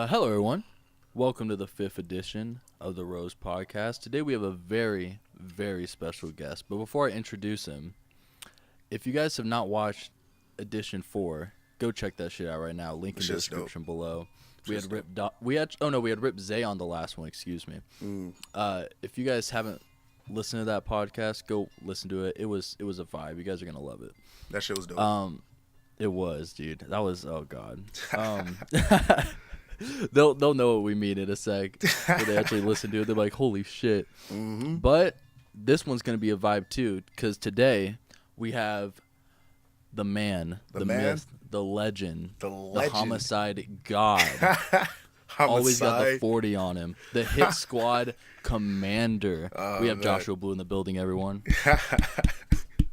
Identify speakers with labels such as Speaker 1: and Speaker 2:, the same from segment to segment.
Speaker 1: Hello, everyone. Welcome to the 5th edition of the Ros podcast. Today we have a very, very special guest. But before I introduce him, if you guys have not watched edition 4, go check that shit out right now. Link in the description below. We had Rip Zay on the last one. Excuse me. If you guys haven't listened to that podcast, go listen to it. It was a vibe. You guys are gonna love it.
Speaker 2: That shit was dope.
Speaker 1: It was, dude. That was, oh god. They'll know what we mean in a sec when they actually listen to it. They're like, holy shit.
Speaker 2: Mm-hmm.
Speaker 1: But this one's gonna be a vibe too, because today we have the man, the myth, the legend, the homicide god. Always got the 40 on him. The hit squad commander. We have JoshuaBlu in the building, everyone.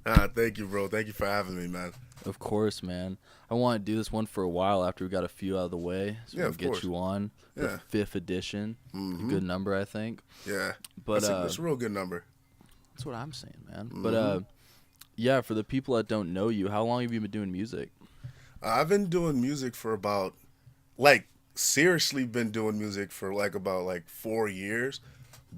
Speaker 2: Thank you, bro. Thank you for having me, man.
Speaker 1: Of course, man. I want to do this one for a while after we got a few out of the way. So
Speaker 2: yeah,
Speaker 1: we'll get you on. The 5th edition.
Speaker 2: Mm-hmm.
Speaker 1: A good number, I think.
Speaker 2: Yeah.
Speaker 1: But
Speaker 2: that's a real good number.
Speaker 1: That's what I'm saying, man.
Speaker 2: Mm-hmm.
Speaker 1: But yeah, for the people that don't know you, how long have you been doing music?
Speaker 2: I've been doing music for about, seriously been doing music for about 4 years.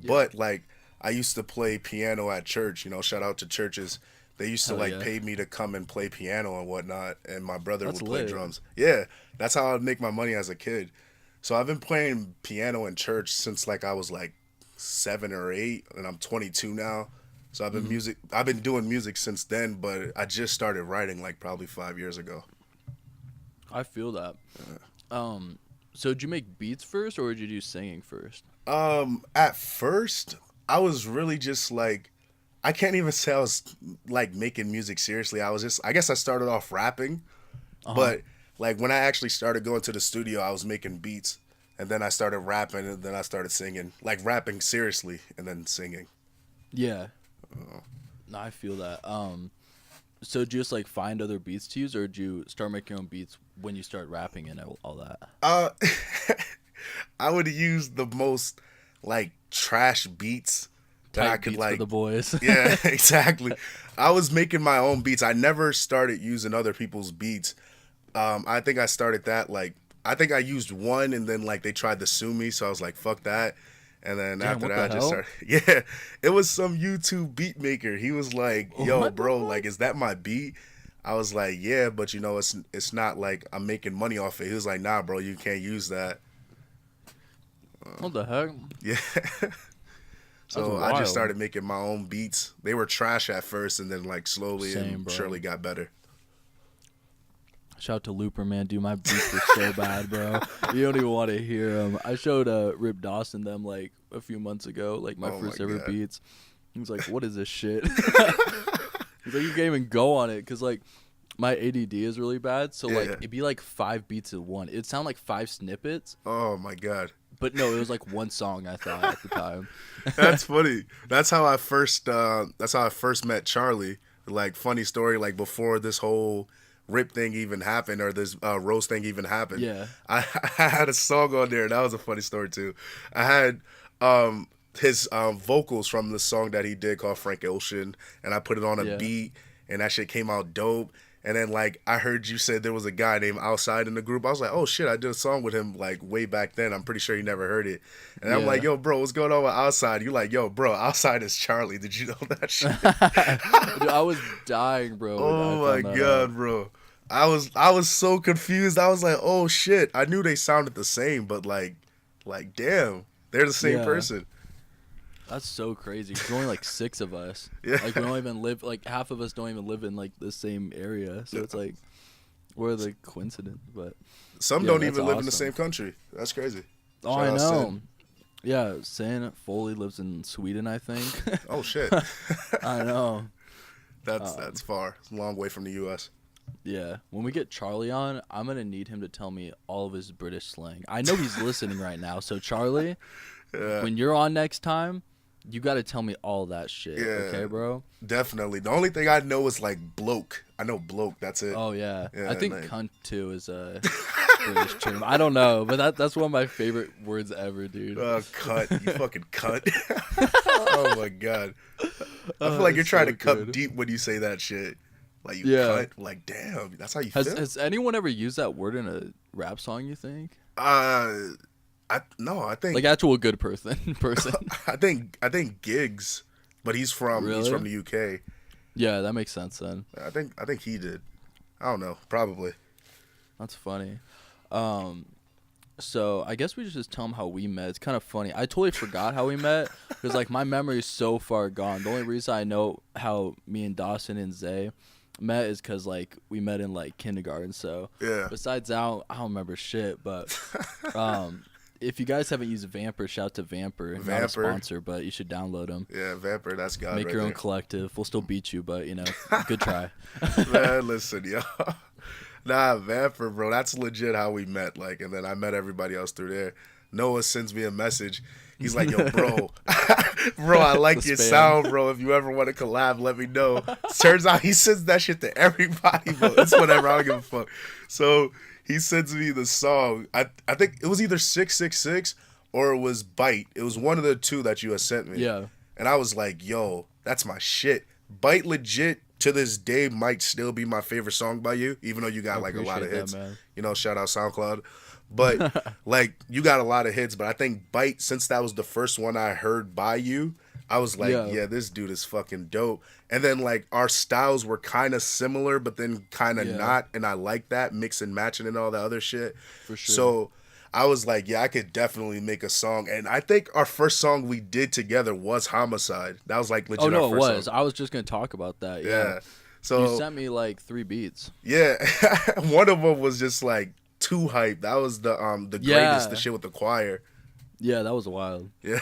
Speaker 2: Yeah. But I used to play piano at church. You know, shout out to churches. They used to pay me to come and play piano and whatnot, and my brother would play drums. Yeah, that's how I'd make my money as a kid. So I've been playing piano in church since I was 7 or 8, and I'm 22 now. So I've been doing music since then, but I just started writing probably 5 years ago. I
Speaker 1: feel that. So did you make beats first, or did you do singing first?
Speaker 2: At first, I was really just I can't even say I was making music seriously. I guess I started off rapping, but when I actually started going to the studio, I was making beats, and then I started rapping, and then I started singing, rapping seriously, and then singing.
Speaker 1: Yeah. No, I feel that. So did you just find other beats to use, or did you start making your own beats when you start rapping and all that?
Speaker 2: I would use the most trash beats.
Speaker 1: That I could for the boys.
Speaker 2: Yeah, exactly. I was making my own beats. I never started using other people's beats. I think I started that I think I used one, and then they tried to sue me, so I was like, fuck that. And then after that, I just started. Yeah, it was some YouTube beat maker. He was like, yo, bro, is that my beat? I was like, yeah, but it's not I'm making money off it. He was like, nah, bro, you can't use that.
Speaker 1: What the heck?
Speaker 2: Yeah. So I just started making my own beats. They were trash at first, and then slowly and surely got better.
Speaker 1: Shout out to Looper, man. Dude, my beats were so bad, bro. You don't even want to hear them. I showed Rip Dawson them a few months ago, my first ever beats. He was like, what is this shit? He's like, you can't even go on it, because my ADD is really bad, so it'd be 5 beats in one. It'd sound like 5 snippets.
Speaker 2: Oh my god.
Speaker 1: But no, it was one song, I thought, at the time.
Speaker 2: That's funny. That's how I first met Charlie. Funny story, before this whole Rip thing even happened, or this Ros thing even happened.
Speaker 1: Yeah.
Speaker 2: I had a song on there. That was a funny story too. I had his vocals from the song that he did called Frank Ocean, and I put it on a beat, and that shit came out dope. And then, I heard you said there was a guy named Outside in the group. I was like, oh, shit, I did a song with him, way back then. I'm pretty sure you never heard it. And I'm like, yo, bro, what's going on with Outside? You like, yo, bro, Outside is Charlie. Did you know that shit?
Speaker 1: Dude, I was dying, bro.
Speaker 2: Oh, my God, bro. I was so confused. I was like, oh, shit. I knew they sounded the same, but, damn, they're the same person.
Speaker 1: That's so crazy. There's only 6 of us.
Speaker 2: Yeah.
Speaker 1: We don't even live, half of us don't even live in the same area. So it's we're the coincidence. But
Speaker 2: some don't even live in the same country. That's crazy.
Speaker 1: Oh, I know. Yeah, Sin fully lives in Sweden, I think.
Speaker 2: Oh shit.
Speaker 1: I know.
Speaker 2: That's far. It's a long way from the U.S.
Speaker 1: Yeah. When we get Charlie on, I'm gonna need him to tell me all of his British slang. I know he's listening right now. So Charlie, when you're on next time, you got to tell me all that shit, okay, bro?
Speaker 2: Definitely. The only thing I know is bloke. I know bloke. That's it.
Speaker 1: Oh yeah, I think cunt too is a British term. I don't know, but that's one of my favorite words ever, dude.
Speaker 2: Cunt. You fucking cunt. Oh my god. I feel like you're trying to cut deep when you say that shit. Like you
Speaker 1: Yeah.
Speaker 2: cut. Like damn, that's how you
Speaker 1: Has
Speaker 2: feel.
Speaker 1: has anyone ever used that word in a rap song, you think?
Speaker 2: Uh, I no, I
Speaker 1: Like
Speaker 2: think
Speaker 1: actual good person.
Speaker 2: I think Gigs, but he's from
Speaker 1: Really?
Speaker 2: the UK.
Speaker 1: Yeah, that makes sense then.
Speaker 2: I think he did. I don't know, probably.
Speaker 1: That's funny. Um, so I guess we should just tell them how we met. It's kind of funny. I totally forgot how we met because like my memory is so far gone. The only reason I know how me and Dawson and Zay met is because like we met in like kindergarten. So
Speaker 2: Yeah.
Speaker 1: besides that, I don't remember shit. But if you guys haven't used Vamper, shout out to Vamper. Not a
Speaker 2: Vamper.
Speaker 1: sponsor, but you should download them.
Speaker 2: Yeah, Vamper, that's God
Speaker 1: Make
Speaker 2: right
Speaker 1: your own
Speaker 2: there.
Speaker 1: collective. We'll still beat you, but good try.
Speaker 2: Man, listen, yo. Nah, Vamper, bro, that's legit how we met. Like, and then I met everybody else through there. Noah sends me a message. He's like, yo, bro, bro, I like
Speaker 1: The
Speaker 2: your
Speaker 1: spam.
Speaker 2: sound, bro. If you ever want to collab, let me know. Turns out he sends that shit to everybody, bro. It's whatever. I don't give a fuck. So he sends me the song. I think it was either 666 or it was Bite. It was one of the two that you had sent me.
Speaker 1: Yeah.
Speaker 2: And I was like, yo, that's my shit. Bite legit to this day might still be my favorite song by you, even though you got like a lot of
Speaker 1: appreciate
Speaker 2: hits.
Speaker 1: that, man.
Speaker 2: You know, shout out SoundCloud. But like you got a lot of hits, but I think Bite, since that was the first one I heard by you, I was like,
Speaker 1: Yeah.
Speaker 2: yeah, this dude is fucking dope. And then like our styles were kind of similar, but then kind of
Speaker 1: Yeah.
Speaker 2: not, and I like that mix and matching and all that other shit.
Speaker 1: For sure.
Speaker 2: So I was like, yeah, I could definitely make a song. And I think our first song we did together was Homicide. That was like legit
Speaker 1: Oh no,
Speaker 2: our
Speaker 1: it
Speaker 2: first
Speaker 1: was.
Speaker 2: song.
Speaker 1: I was just gonna talk about that.
Speaker 2: Yeah.
Speaker 1: Yeah.
Speaker 2: So
Speaker 1: You sent me like 3 beats.
Speaker 2: yeah, one of them was just like too hype. That was the greatest,
Speaker 1: Yeah.
Speaker 2: the shit with the choir.
Speaker 1: Yeah, that was wild.
Speaker 2: Yeah.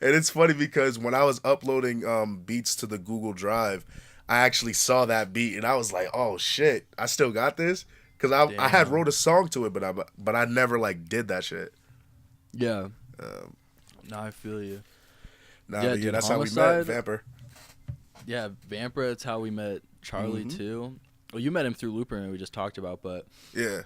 Speaker 2: And it's funny because when I was uploading beats to the Google Drive, I actually saw that beat and I was like, "Oh shit, I still got this." Cuz I had
Speaker 1: Damn.
Speaker 2: wrote a song to it, but I never like did that shit.
Speaker 1: Yeah. No, I feel you.
Speaker 2: Nah,
Speaker 1: Yeah,
Speaker 2: but
Speaker 1: dude,
Speaker 2: that's how we
Speaker 1: Homicide-
Speaker 2: met, Vamper.
Speaker 1: Yeah, Vamper, that's how we met Charlie
Speaker 2: Mm-hmm.
Speaker 1: too. Well, you met him through Looper and we just talked about, but
Speaker 2: Yeah.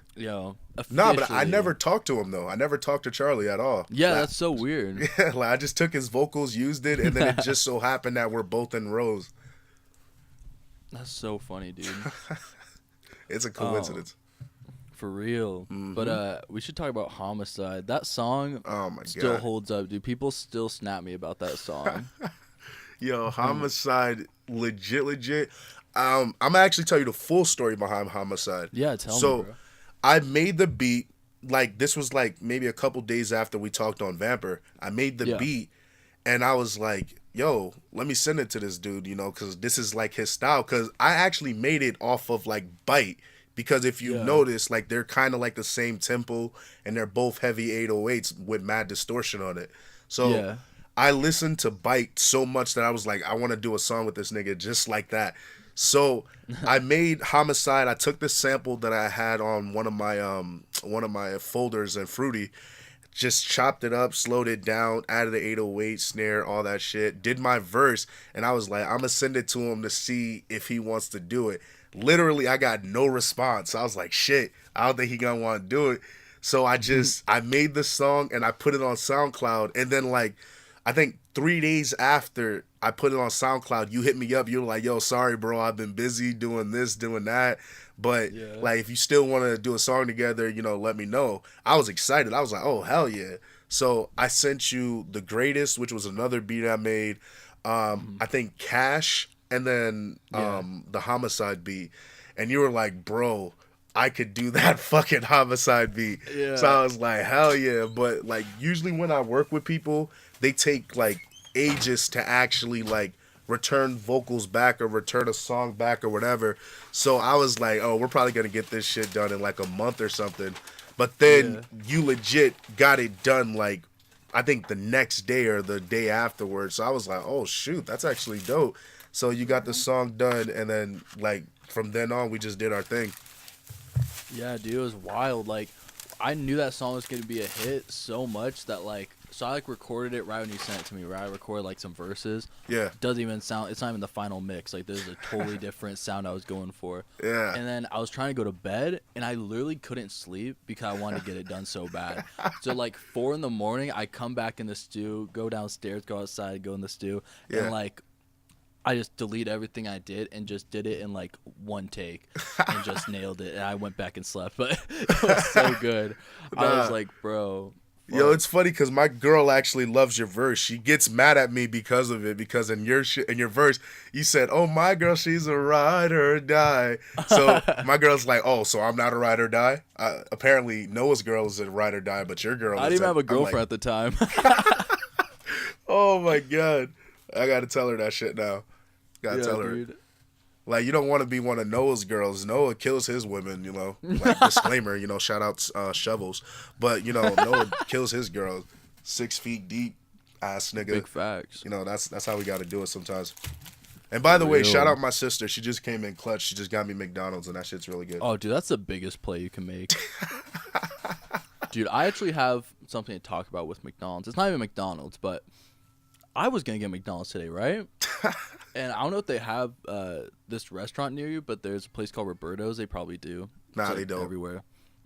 Speaker 1: officially,
Speaker 2: No, but I never talked to him though. I never talked to Charlie at all.
Speaker 1: Yeah,
Speaker 2: Like,
Speaker 1: that's so weird.
Speaker 2: yeah, like I just took his vocals, used it, and then it just so happened that we're both in Ros.
Speaker 1: That's so funny, dude.
Speaker 2: It's a coincidence.
Speaker 1: For real.
Speaker 2: Mm-hmm.
Speaker 1: But we should talk about Homicide. That song
Speaker 2: Oh my
Speaker 1: still
Speaker 2: god.
Speaker 1: holds up, dude. People still snap me about that song.
Speaker 2: Yo, Homicide, legit. I'm gonna actually tell you the full story behind Homicide.
Speaker 1: Yeah, tell me,
Speaker 2: So,
Speaker 1: bro.
Speaker 2: I made the beat. Like this was like maybe a couple days after we talked on Vamper. I made the
Speaker 1: Yeah.
Speaker 2: beat, and I was like, "Yo, let me send it to this dude," because this is like his style. Because I actually made it off of like Bite. Because if you
Speaker 1: Yeah.
Speaker 2: notice, like they're kind of like the same tempo, and they're both heavy 808s with mad distortion on it. So
Speaker 1: Yeah.
Speaker 2: I listened to Bite so much that I was like, I want to do a song with this nigga just like that. So I made Homicide. I took the sample that I had on one of my folders in Fruity, just chopped it up, slowed it down, added the 808 snare, all that shit, did my verse, and I was like, I'm gonna send it to him to see if he wants to do it. Literally, I got no response. I was like, shit, I don't think he gonna want to do it. So I made the song and I put it on SoundCloud, and then like I think 3 days after I put it on SoundCloud, you hit me up. You were like, yo, sorry, bro. I've been busy doing this, doing that. But,
Speaker 1: Yeah.
Speaker 2: like, if you still want to do a song together, let me know. I was excited. I was like, oh, hell yeah. So I sent you The Greatest, which was another beat I made. I think Cash, and then the Homicide beat. And you were like, bro, I could do that fucking Homicide beat.
Speaker 1: Yeah.
Speaker 2: So I was like, hell yeah. But, like, usually when I work with people, they take like ages to actually like return vocals back or return a song back or whatever. So I was like, oh, we're probably gonna get this shit done in like a month or something. But then you legit got it done like I think the next day or the day afterwards. So I was like, oh shoot, that's actually dope. So you got the song done, and then like from then on we just did our thing.
Speaker 1: Yeah, dude, it was wild. Like, I knew that song was gonna be a hit so much that like, so I like recorded it right when you sent it to me. Right, I recorded like some verses.
Speaker 2: Yeah.
Speaker 1: Doesn't even sound. It's not even the final mix. Like, there's a totally different sound I was going for.
Speaker 2: Yeah.
Speaker 1: And then I was trying to go to bed, and I literally couldn't sleep because I wanted to get it done so bad. So like 4 a.m, I come back in the stew, go downstairs, go outside, go in the stew,
Speaker 2: Yeah.
Speaker 1: and like I just delete everything I did and just did it in like one take and just nailed it. And I went back and slept, but it was so good. I was
Speaker 2: Nah.
Speaker 1: like, bro,
Speaker 2: Yo,
Speaker 1: fuck.
Speaker 2: it's funny because my girl actually loves your verse. She gets mad at me because of it. Because in your verse, you said, "Oh, my girl, she's a ride or die." So my girl's like, "Oh, so I'm not a ride or die." Apparently, Noah's girl is a ride or die, but your girl
Speaker 1: I didn't
Speaker 2: is.
Speaker 1: even have a
Speaker 2: I'm like,
Speaker 1: girlfriend at the time.
Speaker 2: "Oh my god, I gotta tell her that shit now." Gotta
Speaker 1: Yeah,
Speaker 2: tell her.
Speaker 1: dude.
Speaker 2: Like, you don't want to be one of Noah's girls. Noah kills his women, you know. Like, disclaimer, you know, shout out Shovels. But, you know, Noah kills his girls. 6 feet deep, ass nigga.
Speaker 1: Big facts.
Speaker 2: You know, that's how we got to do it sometimes. And by
Speaker 1: For
Speaker 2: the way, shout
Speaker 1: real.
Speaker 2: out my sister. She just came in clutch. She just got me McDonald's, and that shit's really good.
Speaker 1: Oh, dude, that's the biggest play you can make. Dude, I actually have something to talk about with McDonald's. It's not even McDonald's, but I was going to get McDonald's today, right? And I don't know if they have this restaurant near you, but there's a place called Roberto's. They probably do.
Speaker 2: Nah,
Speaker 1: It's, like,
Speaker 2: they don't.
Speaker 1: everywhere.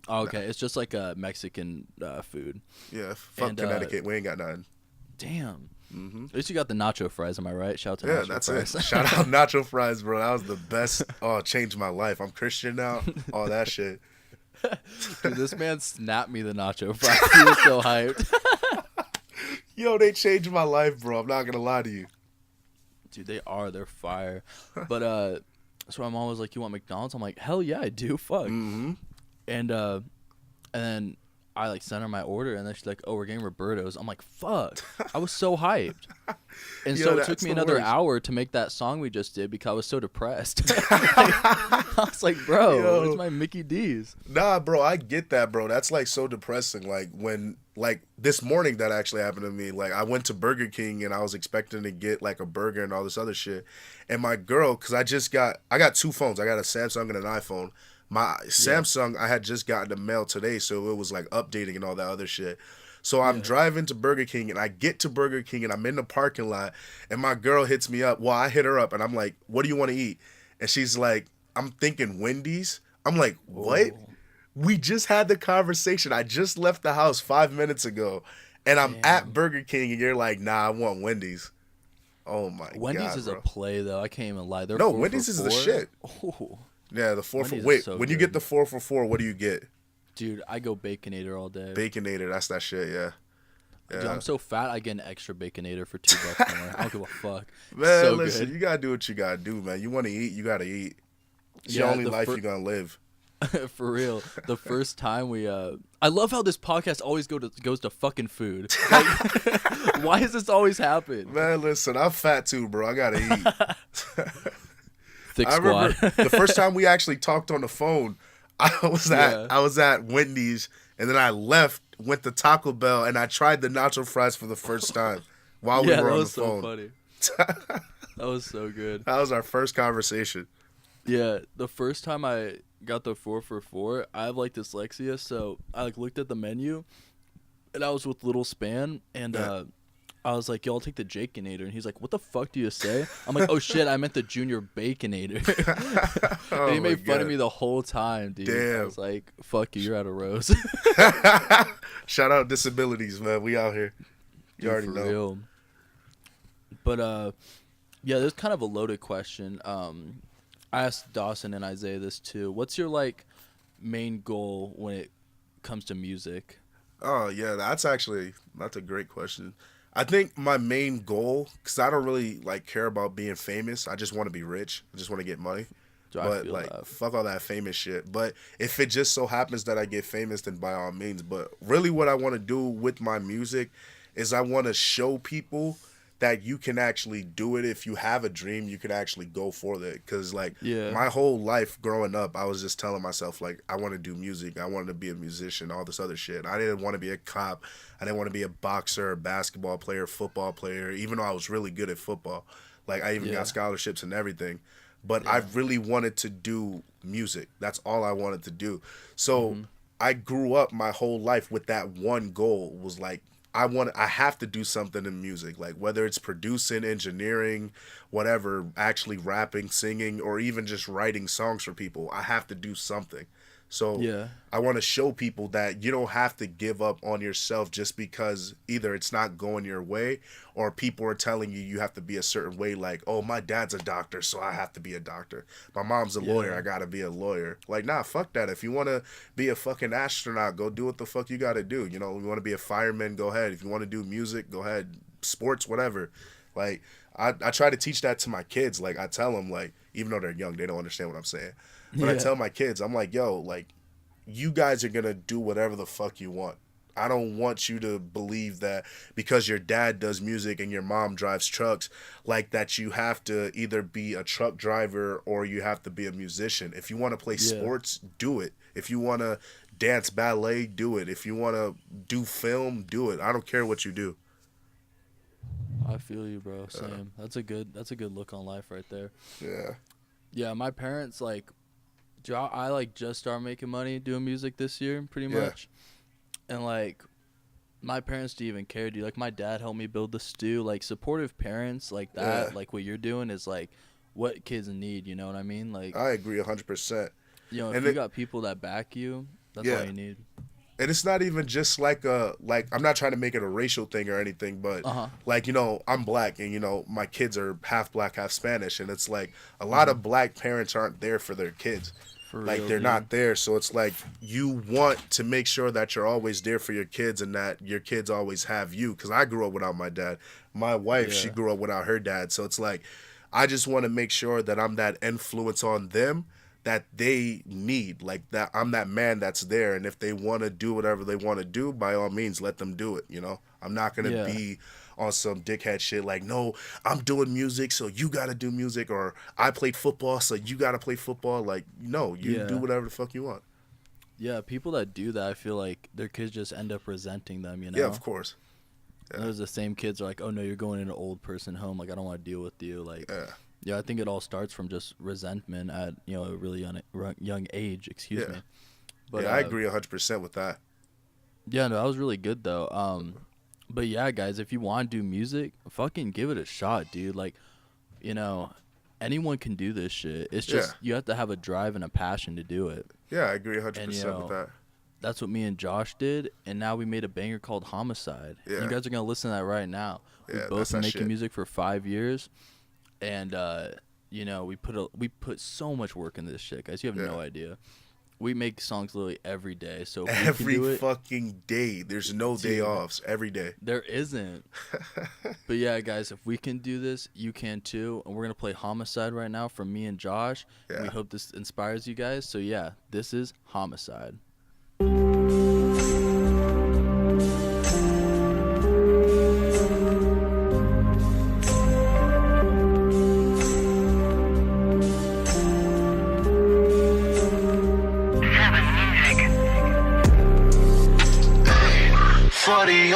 Speaker 1: Oh, okay, it's just like a Mexican food.
Speaker 2: Yeah, fuck
Speaker 1: And,
Speaker 2: Connecticut. We ain't got nothing.
Speaker 1: Damn.
Speaker 2: Hmm.
Speaker 1: At least you got the nacho fries, am I right? Shout out to
Speaker 2: Yeah,
Speaker 1: nacho
Speaker 2: that's
Speaker 1: fries.
Speaker 2: it. Shout out Nacho Fries, bro. That was the best. Oh, it changed my life. I'm Christian now. All that shit.
Speaker 1: Dude, this man snapped me the nacho fries. He was so hyped.
Speaker 2: Yo, they changed my life, bro. I'm not gonna lie to you.
Speaker 1: Dude, they're fire. But so my mom was like, "You want McDonald's?" I'm like, "Hell yeah, I do." Fuck.
Speaker 2: Hmm.
Speaker 1: And then I like sent her my order, and then she's like, "Oh, we're getting Roberto's." I'm like, "Fuck!" I was so hyped, and
Speaker 2: Yo,
Speaker 1: so it
Speaker 2: that's
Speaker 1: took me
Speaker 2: the
Speaker 1: another
Speaker 2: worst.
Speaker 1: hour to make that song we just did because I was so depressed. I was like, "Bro,
Speaker 2: Yo.
Speaker 1: where's my Mickey D's?"
Speaker 2: Nah, bro, I get that, bro. That's like so depressing. Like when, like this morning, that actually happened to me. Like I went to Burger King and I was expecting to get like a burger and all this other shit. And my girl, cause I got two phones. I got a Samsung and an iPhone. My
Speaker 1: Yeah,
Speaker 2: Samsung, I had just gotten the mail today, so it was like updating and all that other shit. So I'm
Speaker 1: yeah.
Speaker 2: driving to Burger King and I get to Burger King and I'm in the parking lot and my girl hits me up. Well, I hit her up and I'm like, "What do you want to eat?" And she's like, "I'm thinking Wendy's." I'm like, "What?"
Speaker 1: Oh,
Speaker 2: We just had the conversation. I just left the house 5 minutes ago, and I'm at
Speaker 1: damn.
Speaker 2: Burger King, and you're like, "Nah, I want Wendy's." Oh my
Speaker 1: Wendy's
Speaker 2: god,
Speaker 1: is a
Speaker 2: bro!
Speaker 1: play though. I can't even lie. They're
Speaker 2: No,
Speaker 1: four for
Speaker 2: Wendy's is the
Speaker 1: four.
Speaker 2: shit.
Speaker 1: Oh,
Speaker 2: Yeah, the four for
Speaker 1: Wendy's is
Speaker 2: wait.
Speaker 1: so
Speaker 2: When you get
Speaker 1: good,
Speaker 2: the 4 for 4, what do you get?
Speaker 1: dude. I go Baconator all day.
Speaker 2: Baconator. That's that shit. Yeah,
Speaker 1: Dude,
Speaker 2: yeah.
Speaker 1: I'm so fat. I get an extra Baconator for $2 more. I don't give a fuck.
Speaker 2: Man,
Speaker 1: So
Speaker 2: listen,
Speaker 1: good.
Speaker 2: you gotta do what you gotta do, man. You want to eat, you gotta eat. It's the
Speaker 1: Yeah,
Speaker 2: only life you're gonna live.
Speaker 1: for real. The first time I love how this podcast always goes to fucking food. Like, why does this always happen?
Speaker 2: Man, listen, I'm fat too, bro. I gotta eat.
Speaker 1: Thick
Speaker 2: I
Speaker 1: squad.
Speaker 2: remember the first time we actually talked on the phone.
Speaker 1: Yeah.
Speaker 2: I was at Wendy's, and then I left, went to Taco Bell, and I tried the nacho fries for the first time while we
Speaker 1: Yeah,
Speaker 2: were
Speaker 1: that
Speaker 2: on the
Speaker 1: was so
Speaker 2: phone.
Speaker 1: funny. That was so good.
Speaker 2: That was our first conversation.
Speaker 1: Yeah, the first time I got the 4 for 4, I have like dyslexia, so I like looked at the menu, and I was with Little Span, and
Speaker 2: Yeah.
Speaker 1: I was like, "Yo, I'll take the Jaconator," and he's like, "What the fuck do you say?" I'm like, "Oh shit, I meant the Junior Baconator."
Speaker 2: Oh
Speaker 1: And he
Speaker 2: my
Speaker 1: made fun of
Speaker 2: God.
Speaker 1: me the whole time, dude. I
Speaker 2: Damn.
Speaker 1: was like, "Fuck you, you're out of Rose."
Speaker 2: Shout out disabilities, man. We out here. You
Speaker 1: Dude,
Speaker 2: already
Speaker 1: for
Speaker 2: know.
Speaker 1: real. But yeah, there's kind of a loaded question. I asked Dawson and Isaiah this too. What's your like main goal when it comes to music?
Speaker 2: Oh yeah, that's a great question. I think my main goal, because I don't really like care about being famous. I just want to be rich. I just want to get money.
Speaker 1: Do I
Speaker 2: But
Speaker 1: feel
Speaker 2: like,
Speaker 1: that?
Speaker 2: fuck all that famous shit. But if it just so happens that I get famous, then by all means. But really, what I want to do with my music is I want to show people that you can actually do it. If you have a dream, you can actually go for it. Because like
Speaker 1: Yeah.
Speaker 2: my whole life growing up, I was just telling myself like I want to do music. I wanted to be a musician, all this other shit. I didn't want to be a cop. I didn't want to be a boxer, a basketball player, football player. Even though I was really good at football, like I even
Speaker 1: Yeah.
Speaker 2: got scholarships and everything. But I
Speaker 1: Yeah.
Speaker 2: really wanted to do music. That's all I wanted to do. So
Speaker 1: Mhm.
Speaker 2: I grew up my whole life with that one goal was like I have to do something in music, like whether it's producing, engineering, whatever, actually rapping, singing, or even just writing songs for people. I have to do something. So
Speaker 1: Yeah.
Speaker 2: I want to show people that you don't have to give up on yourself just because either it's not going your way or people are telling you you have to be a certain way. Like, oh, my dad's a doctor, so I have to be a doctor. My mom's a lawyer, I gotta be a lawyer. Like, nah, fuck that. If you want to be a fucking astronaut, go do what the fuck you gotta do. You know, you want to be a fireman, go ahead. If you want to do music, go ahead. Sports, whatever. Like, I try to teach that to my kids. Like, I tell them, like, even though they're young, they don't understand what I'm saying. But I tell my kids, I'm like, yo, like, you guys are going to do whatever the fuck you want. I don't want you to believe that because your dad does music and your mom drives trucks, like that you have to either be a truck driver or you have to be a musician. If you want to play sports, do it. If you want to dance ballet, do it. If you want to do film, do it. I don't care what you do.
Speaker 1: I feel you, bro. Same. That's a good look on life right there.
Speaker 2: Yeah.
Speaker 1: Yeah, my parents, like, I, like, just started making money doing music this year, pretty much. And, like, my parents didn't even care, dude. Like, my dad helped me build the stew. Like, supportive parents like that, like what you're doing is, like, what kids need, you know what I mean? Like,
Speaker 2: I agree 100%.
Speaker 1: You know, if you got people that back you, that's all you need.
Speaker 2: And it's not even just like I'm not trying to make it a racial thing or anything, but like, you know, I'm black and, you know, my kids are half black, half Spanish. And it's like a lot of black parents aren't there for their kids. Like, they're not there. So it's like you want to make sure that you're always there for your kids and that your kids always have you. Because I grew up without my dad. My wife, she grew up without her dad. So it's like I just want to make sure that I'm that influence on them that they need, like that I'm that man that's there, and if they want to do whatever they want to do, by all means let them do it, you know. I'm not going to be on some dickhead shit like, no, I'm doing music so you got to do music, or I played football so you got to play football. Like, no, you do whatever the fuck you want.
Speaker 1: Yeah, people that do that, I feel like their kids just end up resenting them, you know.
Speaker 2: Yeah, of course.
Speaker 1: Those the same kids are like, oh no, you're going in an old person home, like I don't want to deal with you. Like yeah, I think it all starts from just resentment at, you know, a really young age. Excuse me. But
Speaker 2: I agree 100% with that.
Speaker 1: Yeah, no, that was really good though. But yeah, guys, if you want to do music, fucking give it a shot, dude. Like, you know, anyone can do this shit. It's just you have to have a drive and a passion to do it.
Speaker 2: Yeah, I agree 100%
Speaker 1: and, you know,
Speaker 2: with that.
Speaker 1: That's what me and Josh did, and now we made a banger called Homicide.
Speaker 2: Yeah.
Speaker 1: You guys are gonna listen to that right now.
Speaker 2: Yeah,
Speaker 1: We've both been making music for 5 years. And you know, we put so much work into this shit, guys. You have no idea. We make songs literally every day. So if
Speaker 2: every
Speaker 1: we can do it,
Speaker 2: fucking day. There's no day offs. Every day.
Speaker 1: There isn't. But yeah, guys, if we can do this, you can too. And we're gonna play Homicide right now from me and Josh. Yeah. And we hope this inspires you guys. So yeah, this is Homicide.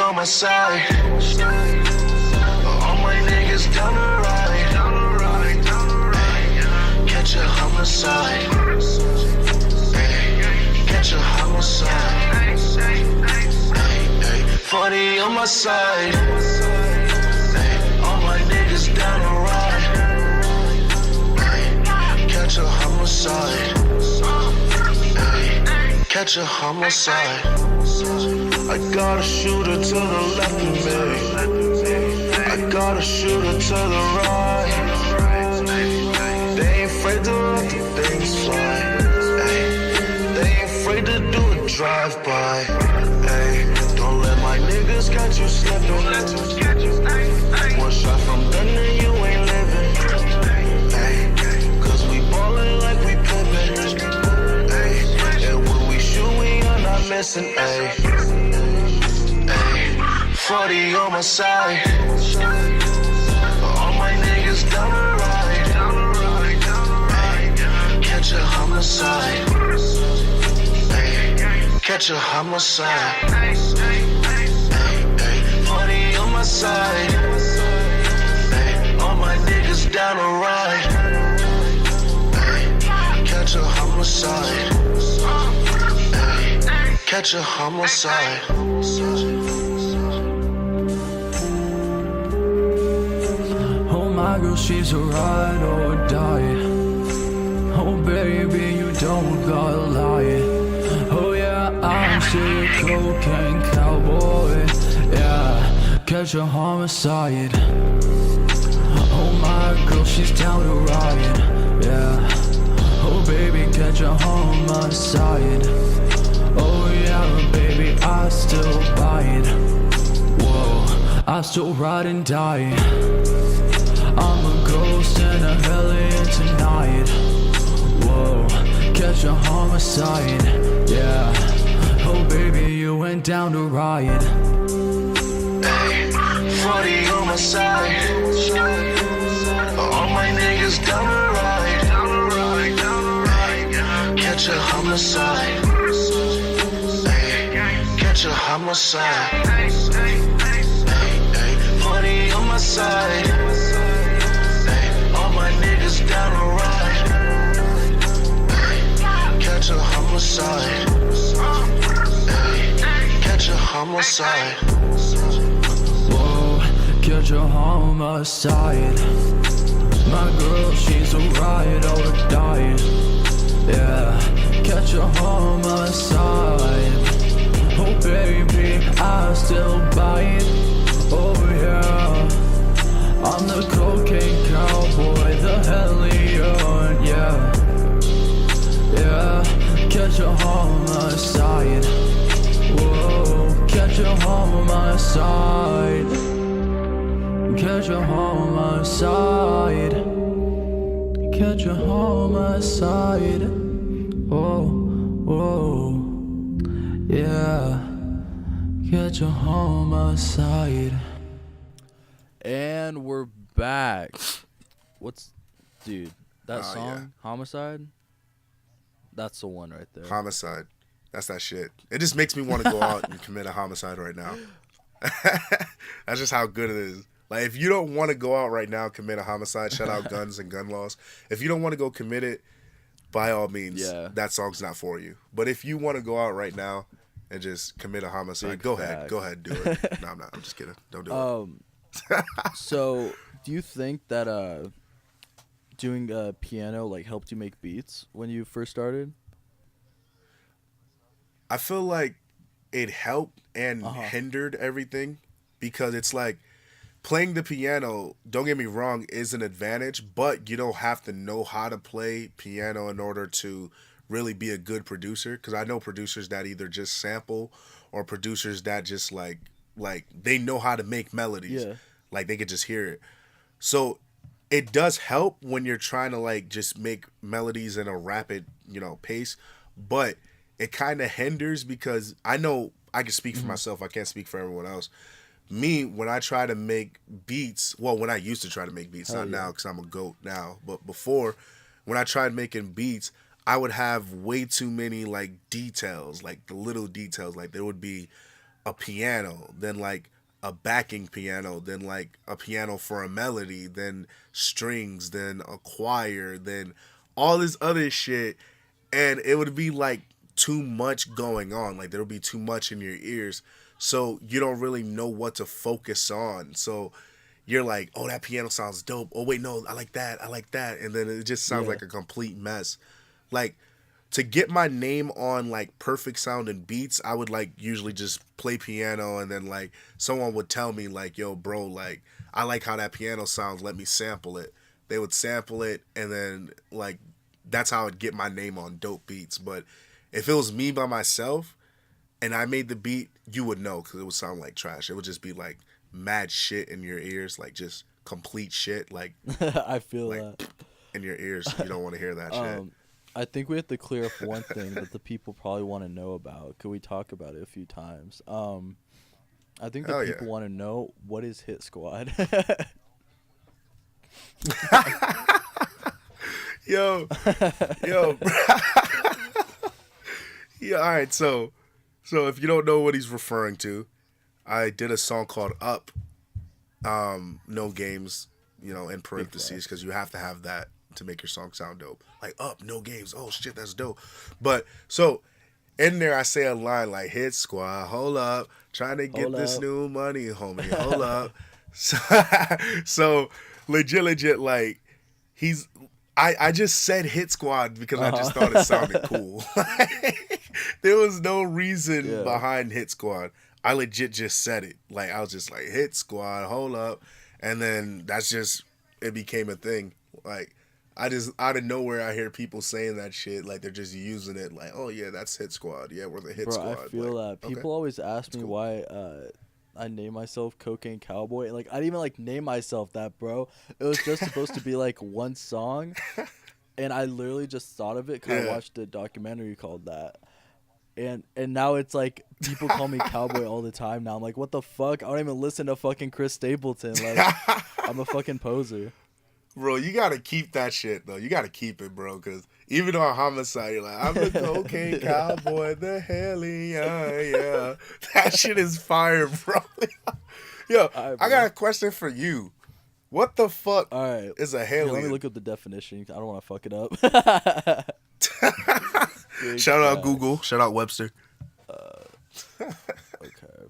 Speaker 3: On my side, all my niggas down the ride, catch a homicide, catch a homicide, 40 on my side, all my niggas down the ride, catch a homicide, catch a homicide. I got a shooter to the left of me, I got a shooter to the right. They ain't afraid to let the things fly, they ain't afraid to do a drive-by. Don't let my niggas catch you slipping. One shot from them and you ain't living, cause we ballin' like we pimpin', and when we shoot we are not missing. 40 on my side, all my niggas down the ride, catch a homicide, catch a homicide, 40 on my side, all my niggas down the ride, catch a homicide, catch a homicide.
Speaker 4: My girl, she's a ride or die. Oh baby, you don't gotta lie. see a cocaine cowboy. Yeah, catch a homicide. Oh my girl, she's down to riot. Yeah, oh baby, catch a homicide. Oh yeah, baby, I still buy it. Whoa, I still ride and die. I'm a ghost and a hellion tonight. Whoa, catch a homicide. Yeah, oh baby, you went down to riot.
Speaker 3: Ay, 40 on my side. All my niggas down the ride. Catch a homicide. Ay, catch a homicide. Ay, 40 on my side. Ay, all my niggas down the ride. Ay, catch a homicide. Ay, catch a homicide.
Speaker 4: Whoa, catch a homicide. My girl, she's a riot or die. Yeah, catch a homicide. Oh baby, I still buy it. Oh yeah, I'm the cocaine cowboy, the hellion. Yeah, yeah, catch a homicide. Whoa, catch a homicide. Catch a homicide. Catch a homicide. Whoa, whoa, yeah. Catch a homicide.
Speaker 1: And we're back. Dude, that
Speaker 2: Oh,
Speaker 1: song,
Speaker 2: yeah.
Speaker 1: Homicide? That's the one right there.
Speaker 2: Homicide. That's that shit. It just makes me want to go out and commit a homicide right now. That's just how good it is. Like, if you don't want to go out right now, commit a homicide, shout out guns and gun laws. If you don't want to go commit it, by all means,
Speaker 1: Yeah.
Speaker 2: that song's not for you. But if you want to go out right now and just commit a homicide,
Speaker 1: Big
Speaker 2: go
Speaker 1: fact.
Speaker 2: ahead. Go ahead, do it. No, I'm not. I'm just kidding. Don't do it.
Speaker 1: So, do you think that doing piano like helped you make beats when you first started?
Speaker 2: I feel like it helped and hindered everything because it's like playing the piano, don't get me wrong, is an advantage, but you don't have to know how to play piano in order to really be a good producer. Because I know producers that either just sample or producers that just like they know how to make melodies.
Speaker 1: Yeah.
Speaker 2: Like they could just hear it. So it does help when you're trying to like just make melodies in a rapid, pace, but it kind of hinders because I know I can speak for myself. I can't speak for everyone else. Me, when I try to make beats, when I used to try to make beats, not now because I'm a goat now, but before, when I tried making beats, I would have way too many like details, like the little details. Like there would be a piano, then like a backing piano, then like a piano for a melody, then strings, then a choir, then all this other shit. And it would be like too much going on. Like there would be too much in your ears. So you don't really know what to focus on. So you're like, oh, that piano sounds dope. Oh, wait, no, I like that. And then it just sounds like a complete mess. Like, to get my name on, like, perfect sounding beats, I would, like, usually just play piano and then, like, someone would tell me, like, yo, bro, like, I like how that piano sounds. Let me sample it. They would sample it and then, like, that's how I'd get my name on dope beats. But if it was me by myself and I made the beat, you would know because it would sound like trash. It would just be like mad shit in your ears, like just complete shit, like
Speaker 1: I feel
Speaker 2: like,
Speaker 1: that.
Speaker 2: In your ears. You don't want to hear that shit.
Speaker 1: I think we have to clear up one thing that the people probably want to know about. Could we talk about it a few times? I think the people want to know, what is Hit Squad?
Speaker 2: Yo. Yeah, all right, so if you don't know what he's referring to, I did a song called Up, no games, in parentheses, because you have to have that to make your song sound dope. Like, Up, no games, oh shit, that's dope. But, so, in there I say a line like, Hit Squad, hold up, trying to get this new money, homie, hold up. So, legit, like, I just said Hit Squad because I just thought it sounded cool. There was no reason
Speaker 1: Yeah.
Speaker 2: behind Hit Squad. I legit just said it. Like, I was just like, Hit Squad, hold up. And then that's just, it became a thing. Like, I just, out of nowhere, I hear people saying that shit. Like, they're just using it. Like, oh, yeah, that's Hit Squad. Yeah, we're the Hit
Speaker 1: Bro,
Speaker 2: Squad.
Speaker 1: I feel
Speaker 2: like,
Speaker 1: that. People always ask me
Speaker 2: cool.
Speaker 1: why I name myself Cocaine Cowboy. And, like, I didn't even, like, name myself that, bro. It was just supposed to be, like, one song. And I literally just thought of it because I watched a documentary called that. And now it's like people call me Cowboy all the time now. I'm like, what the fuck? I don't even listen to fucking Chris Stapleton. Like, I'm a fucking poser.
Speaker 2: Bro, you gotta keep that shit though. You gotta keep it, bro. Cause even on Homicide, you're like, I'm the cocaine cowboy, the hellion, yeah. That shit is fire, bro. Yo,
Speaker 1: Right,
Speaker 2: I got a question for you. What the fuck
Speaker 1: All right.
Speaker 2: is a
Speaker 1: Here,
Speaker 2: hellion?
Speaker 1: let me look up the definition. I don't want to fuck it up. Big
Speaker 2: Shout out
Speaker 1: facts.
Speaker 2: Google. Shout out Webster.
Speaker 1: Okay.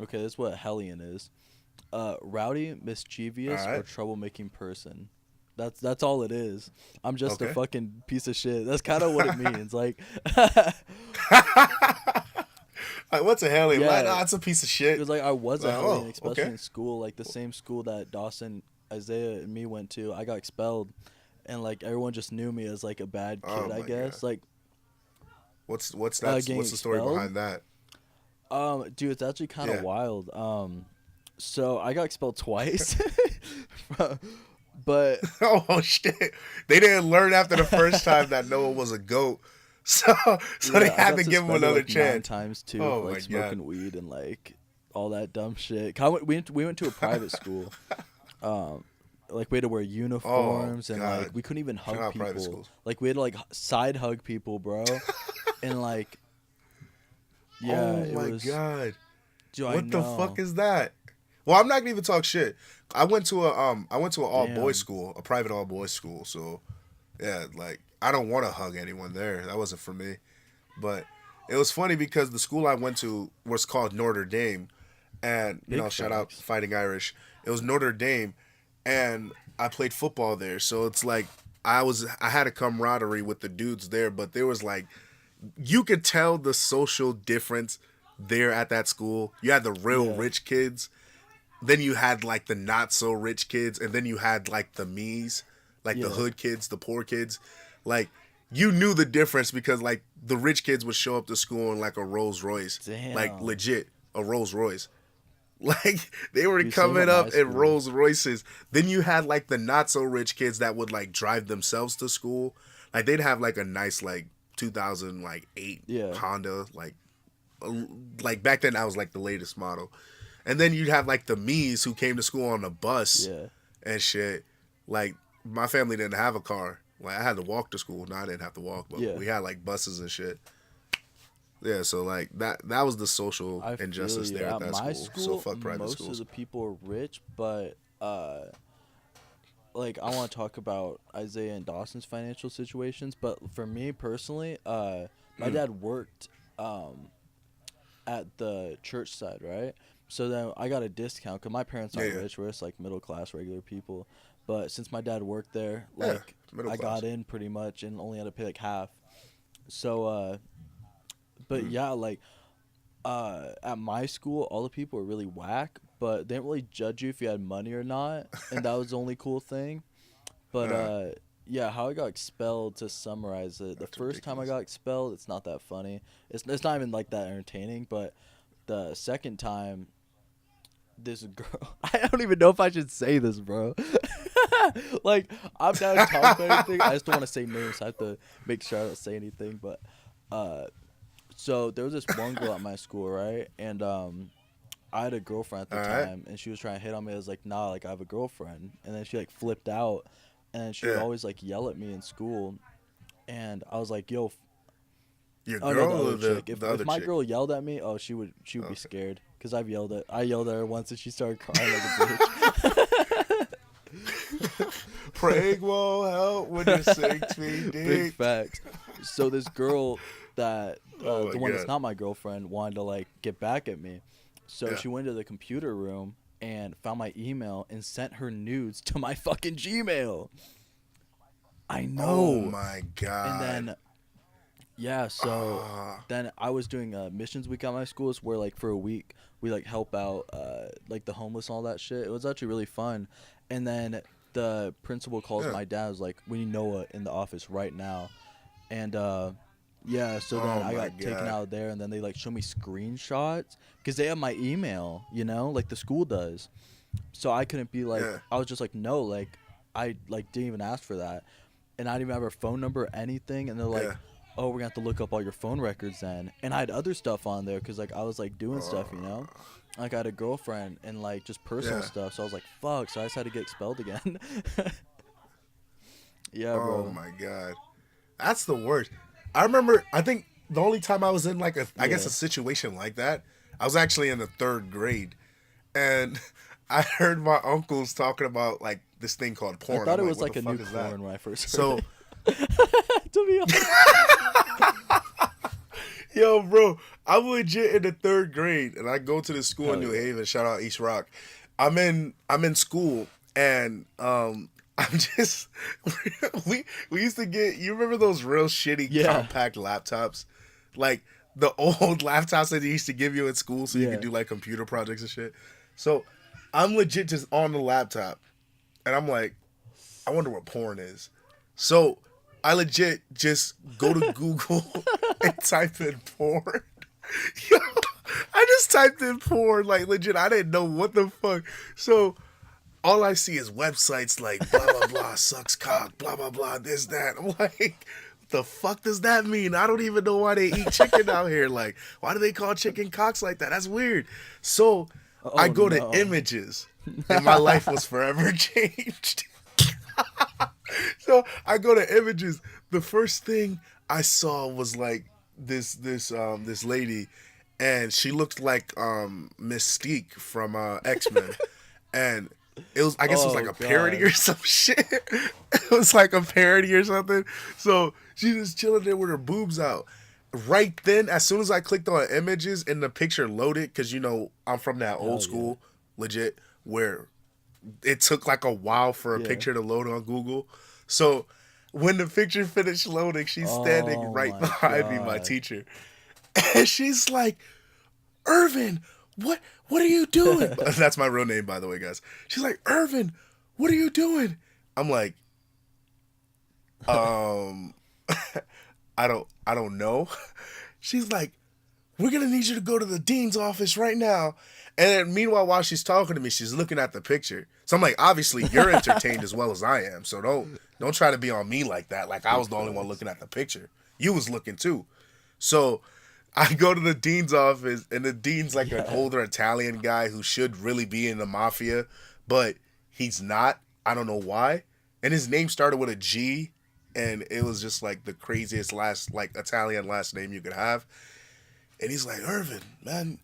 Speaker 1: Okay, this is what hellion is. Rowdy, mischievous, or
Speaker 2: Alright.
Speaker 1: troublemaking person. That's all it is. I'm just a
Speaker 2: Okay.
Speaker 1: fucking piece of shit. That's kind of what it means. Like,
Speaker 2: Like, what's a hellion?
Speaker 1: Yeah.
Speaker 2: Like, nah, it's a piece of shit.
Speaker 1: because like I was a
Speaker 2: Like,
Speaker 1: hellion,
Speaker 2: oh,
Speaker 1: especially
Speaker 2: okay.
Speaker 1: in school, like the same school that Dawson, Isaiah, and me went to. I got expelled, and like everyone just knew me as like a bad kid.
Speaker 2: Oh
Speaker 1: I
Speaker 2: my
Speaker 1: guess.
Speaker 2: God.
Speaker 1: Like,
Speaker 2: What's that?
Speaker 1: getting
Speaker 2: What's the story
Speaker 1: expelled?
Speaker 2: behind that?
Speaker 1: Dude, it's actually kind of
Speaker 2: Yeah.
Speaker 1: wild. So I got expelled twice, but
Speaker 2: Oh shit! They didn't learn after the first time that Noah was a goat, so
Speaker 1: yeah,
Speaker 2: they
Speaker 1: I
Speaker 2: had
Speaker 1: got
Speaker 2: to give him
Speaker 1: suspended,
Speaker 2: another
Speaker 1: like, 9
Speaker 2: chance.
Speaker 1: times too,
Speaker 2: Oh
Speaker 1: for,
Speaker 2: my
Speaker 1: like smoking
Speaker 2: God.
Speaker 1: weed and like all that dumb shit. We went to a private school. Like we had to wear uniforms and like
Speaker 2: God.
Speaker 1: we couldn't even
Speaker 2: Shout
Speaker 1: hug
Speaker 2: out private
Speaker 1: people.
Speaker 2: schools.
Speaker 1: Like we had to like side hug people, bro. And like, yeah,
Speaker 2: Oh
Speaker 1: it
Speaker 2: my
Speaker 1: was.
Speaker 2: God!
Speaker 1: Dude, I
Speaker 2: What the
Speaker 1: know.
Speaker 2: fuck is that? Well, I'm not gonna even talk shit. I went to a all
Speaker 1: Damn.
Speaker 2: boys school, a private all boys school. So yeah, like I don't want to hug anyone there. That wasn't for me. But it was funny because the school I went to was called Notre Dame, and you
Speaker 1: Big
Speaker 2: know, shout out
Speaker 1: facts.
Speaker 2: Fighting Irish. It was Notre Dame, and I played football there. So it's like I had a camaraderie with the dudes there, but there was like you could tell the social difference there at that school. You had the real
Speaker 1: Yeah.
Speaker 2: rich kids, then you had like the not so rich kids, and then you had like the me's, like the
Speaker 1: Yeah.
Speaker 2: hood kids, the poor kids. Like you knew the difference because like the rich kids would show up to school in like a Rolls Royce, like
Speaker 1: Damn.
Speaker 2: legit a Rolls Royce. Like they were
Speaker 1: Dude, same
Speaker 2: coming
Speaker 1: at
Speaker 2: up
Speaker 1: my
Speaker 2: in
Speaker 1: school.
Speaker 2: Rolls Royces. Then you had like the not so rich kids that would like drive themselves to school. Like they'd have like a nice like 2008
Speaker 1: Yeah.
Speaker 2: Honda, like back then that was like the latest model. And then you'd have like the me's who came to school on a bus
Speaker 1: Yeah.
Speaker 2: and shit. Like my family didn't have a car. Like I had to walk to school. No, I didn't have to walk, but
Speaker 1: Yeah.
Speaker 2: we had like buses and shit. Yeah, so like that was the social
Speaker 1: I feel
Speaker 2: injustice
Speaker 1: you.
Speaker 2: there at
Speaker 1: At
Speaker 2: that
Speaker 1: my
Speaker 2: school. So fuck private
Speaker 1: most
Speaker 2: schools.
Speaker 1: of the people are rich, but like I want to talk about Isaiah and Dawson's financial situations. But for me personally, my dad worked at the church side, right? So then I got a discount because my parents aren't
Speaker 2: Yeah.
Speaker 1: rich. We're just like middle class, regular people. But since my dad worked there,
Speaker 2: Yeah,
Speaker 1: like
Speaker 2: middle
Speaker 1: I
Speaker 2: class.
Speaker 1: got in pretty much and only had to pay like half. So, but yeah, like at my school, all the people were really whack, but they didn't really judge you if you had money or not, and that was the only cool thing. But yeah, how I got expelled, to summarize it, the
Speaker 2: That's
Speaker 1: first time I
Speaker 2: ridiculous.
Speaker 1: got expelled, it's not that funny. It's not even like that entertaining. But the second time, this girl, I don't even know if I should say this, bro. Like I'm down to talk about anything. I just don't want to say names. So I have to make sure I don't say anything. But so there was this one girl at my school, right? And I had a girlfriend at the
Speaker 2: Alright.
Speaker 1: time, and she was trying to hit on me. I was like, nah, like I have a girlfriend. And then she like flipped out, and she would
Speaker 2: Yeah.
Speaker 1: always like yell at me in school. And I was like, yo,
Speaker 2: Your
Speaker 1: oh
Speaker 2: girl
Speaker 1: no, the
Speaker 2: or
Speaker 1: other chick.
Speaker 2: the
Speaker 1: If
Speaker 2: other
Speaker 1: my
Speaker 2: chick?
Speaker 1: girl yelled at me, oh, she would be
Speaker 2: Okay.
Speaker 1: scared because I yelled at her once, and she started crying like a bitch.
Speaker 2: Praying won't help when you're 6 feet
Speaker 1: Big
Speaker 2: deep.
Speaker 1: facts. So this girl that
Speaker 2: Oh my
Speaker 1: the one that's
Speaker 2: God.
Speaker 1: not my girlfriend wanted to like get back at me. So
Speaker 2: Yeah.
Speaker 1: she went to the computer room and found my email and sent her nudes to my fucking Gmail. I know.
Speaker 2: Oh my god.
Speaker 1: And then Yeah, so then I was doing missions week at my school, where like for a week we like help out like the homeless and all that shit. It was actually really fun. And then the principal calls
Speaker 2: Yeah.
Speaker 1: my dad, was like, "We need Noah in the office right now." And yeah, so then
Speaker 2: Oh
Speaker 1: I
Speaker 2: my
Speaker 1: got taken
Speaker 2: God.
Speaker 1: out there, and then they like show me screenshots because they have my email, you know, like the school does. So I couldn't be like,
Speaker 2: Yeah.
Speaker 1: I was just like, no, like I like didn't even ask for that, and I didn't even have her phone number or anything. And they're like,
Speaker 2: Yeah.
Speaker 1: oh, we're gonna have to look up all your phone records then. And I had other stuff on there because like I was like doing stuff, you know, like I had a girlfriend and like just personal
Speaker 2: Yeah.
Speaker 1: stuff. So I was like, fuck. So I just had to get expelled again. Yeah,
Speaker 2: Oh
Speaker 1: bro.
Speaker 2: my God. That's the worst. I remember, I think the only time I was in like I guess
Speaker 1: Yeah.
Speaker 2: a situation like that, I was actually in the 3rd grade. And I heard my uncles talking about like this thing called
Speaker 1: I
Speaker 2: porn.
Speaker 1: thought
Speaker 2: I'm
Speaker 1: it was
Speaker 2: what
Speaker 1: like
Speaker 2: the
Speaker 1: a
Speaker 2: fuck
Speaker 1: new
Speaker 2: is that?
Speaker 1: corn when I first heard
Speaker 2: So,
Speaker 1: it. To be honest.
Speaker 2: yo, bro, I'm legit in the 3rd grade, and I go to the school in
Speaker 1: Hell
Speaker 2: New
Speaker 1: yeah.
Speaker 2: Haven. Shout out East Rock. I'm in school, and I'm just we used to get. You remember those real shitty
Speaker 1: Yeah.
Speaker 2: compact laptops, like the old laptops that they used to give you at school, so you
Speaker 1: Yeah.
Speaker 2: could do like computer projects and shit. So I'm legit just on the laptop, and I'm like, I wonder what porn is. So I legit just go to Google and type in porn. Yo, I just typed in porn, like legit. I didn't know what the fuck. So all I see is websites like blah blah blah sucks cock, blah blah blah, this that. I'm like, what the fuck does that mean? I don't even know why they eat chicken out here. Like, why do they call chicken cocks like that? That's weird. So I go
Speaker 1: no.
Speaker 2: to images, and my life was forever changed. So I go to images. The first thing I saw was like this lady, and she looked like Mystique from X-Men, and it was, I guess it was
Speaker 1: Oh,
Speaker 2: like a parody
Speaker 1: God.
Speaker 2: or some shit. It was like a parody or something. So she's just chilling there with her boobs out. Right then, as soon as I clicked on images and the picture loaded, because you know I'm from that
Speaker 1: Hell
Speaker 2: old school, legit, where it took like a while for a
Speaker 1: Yeah.
Speaker 2: picture to load on Google. So when the picture finished loading, she's standing
Speaker 1: Oh
Speaker 2: right
Speaker 1: my
Speaker 2: behind me, my
Speaker 1: God.
Speaker 2: teacher. And she's like, Irvin, what are you doing? That's my real name, by the way, guys. She's like, Irvin, what are you doing? I'm like, I don't know. She's like, we're gonna need you to go to the dean's office right now. And then meanwhile, while she's talking to me, she's looking at the picture. So I'm like, obviously you're entertained as well as I am. So don't try to be on me like that. Like I was the only one looking at the picture. You was looking too. So I go to the dean's office, and the dean's like an older Italian guy who should really be in the mafia, but he's not. I don't know why. And his name started with a G, and it was just like the craziest like Italian last name you could have. And he's like, Irvin, man,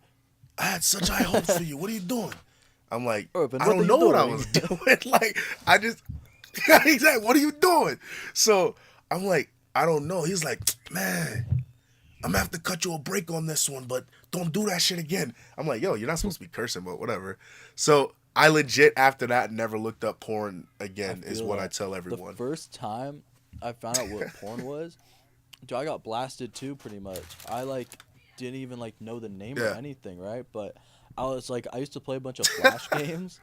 Speaker 2: I had such high hopes for you. What are you doing? I'm like,
Speaker 1: Irvin,
Speaker 2: I
Speaker 1: what
Speaker 2: don't
Speaker 1: are
Speaker 2: know
Speaker 1: you
Speaker 2: what I
Speaker 1: doing?
Speaker 2: was doing. Like, I just, exactly, what are you doing? So I'm like, I don't know. He's like, man, I'm gonna have to cut you a break on this one, but don't do that shit again. I'm like, yo, you're not supposed to be cursing, but whatever. So I legit, after that, never looked up porn again, is
Speaker 1: feel
Speaker 2: what
Speaker 1: that.
Speaker 2: I tell everyone.
Speaker 1: The first time I found out what porn was, dude, I got blasted too, pretty much. I like didn't even like know the name or
Speaker 2: Yeah.
Speaker 1: anything, right? But I was like, I used to play a bunch of Flash games,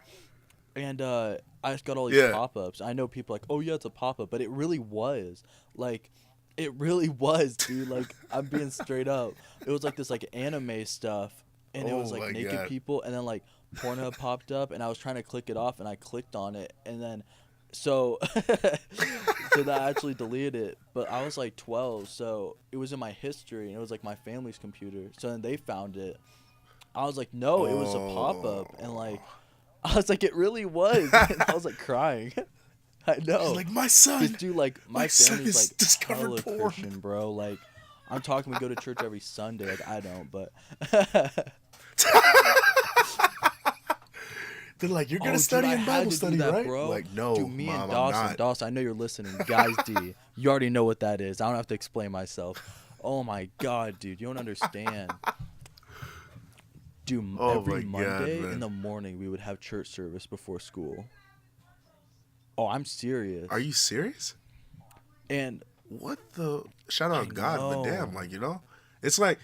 Speaker 1: and I just got all these
Speaker 2: Yeah.
Speaker 1: pop-ups. I know people like, oh yeah, it's a pop-up, but it really was like. It really was, dude. Like, I'm being straight up. It was like this like anime stuff, and it was
Speaker 2: Oh my
Speaker 1: like naked
Speaker 2: God.
Speaker 1: people, and then like Pornhub popped up, and I was trying to click it off, and I clicked on it, and then so so that actually deleted it. But I was like 12, so it was in my history, and it was like my family's computer. So then they found it. I was like, no, it was a pop-up, and like I was like, it really was. And I was like crying. I know.
Speaker 2: He's like, my son.
Speaker 1: Cause dude, like my
Speaker 2: son
Speaker 1: family's
Speaker 2: has
Speaker 1: like
Speaker 2: discovered
Speaker 1: hella
Speaker 2: porn.
Speaker 1: Christian, bro. Like, I'm talking, we go to church every Sunday. Like I don't, but
Speaker 2: They're like, you're gonna
Speaker 1: dude,
Speaker 2: study
Speaker 1: I
Speaker 2: in
Speaker 1: had
Speaker 2: Bible
Speaker 1: to do
Speaker 2: study,
Speaker 1: that,
Speaker 2: right?
Speaker 1: bro.
Speaker 2: Like, no,
Speaker 1: Dude, me
Speaker 2: Mom,
Speaker 1: and
Speaker 2: I'm
Speaker 1: Dawson.
Speaker 2: not.
Speaker 1: Dawson, I know you're listening. Guys D, you already know what that is. I don't have to explain myself. Oh my God, dude, you don't understand. Dude,
Speaker 2: Oh
Speaker 1: every
Speaker 2: my God,
Speaker 1: Monday
Speaker 2: man.
Speaker 1: in the morning we would have church service before school. Oh, I'm serious.
Speaker 2: Are you serious?
Speaker 1: And
Speaker 2: what the? Shout out
Speaker 1: I
Speaker 2: to God, but damn,
Speaker 1: know.
Speaker 2: like, it's like,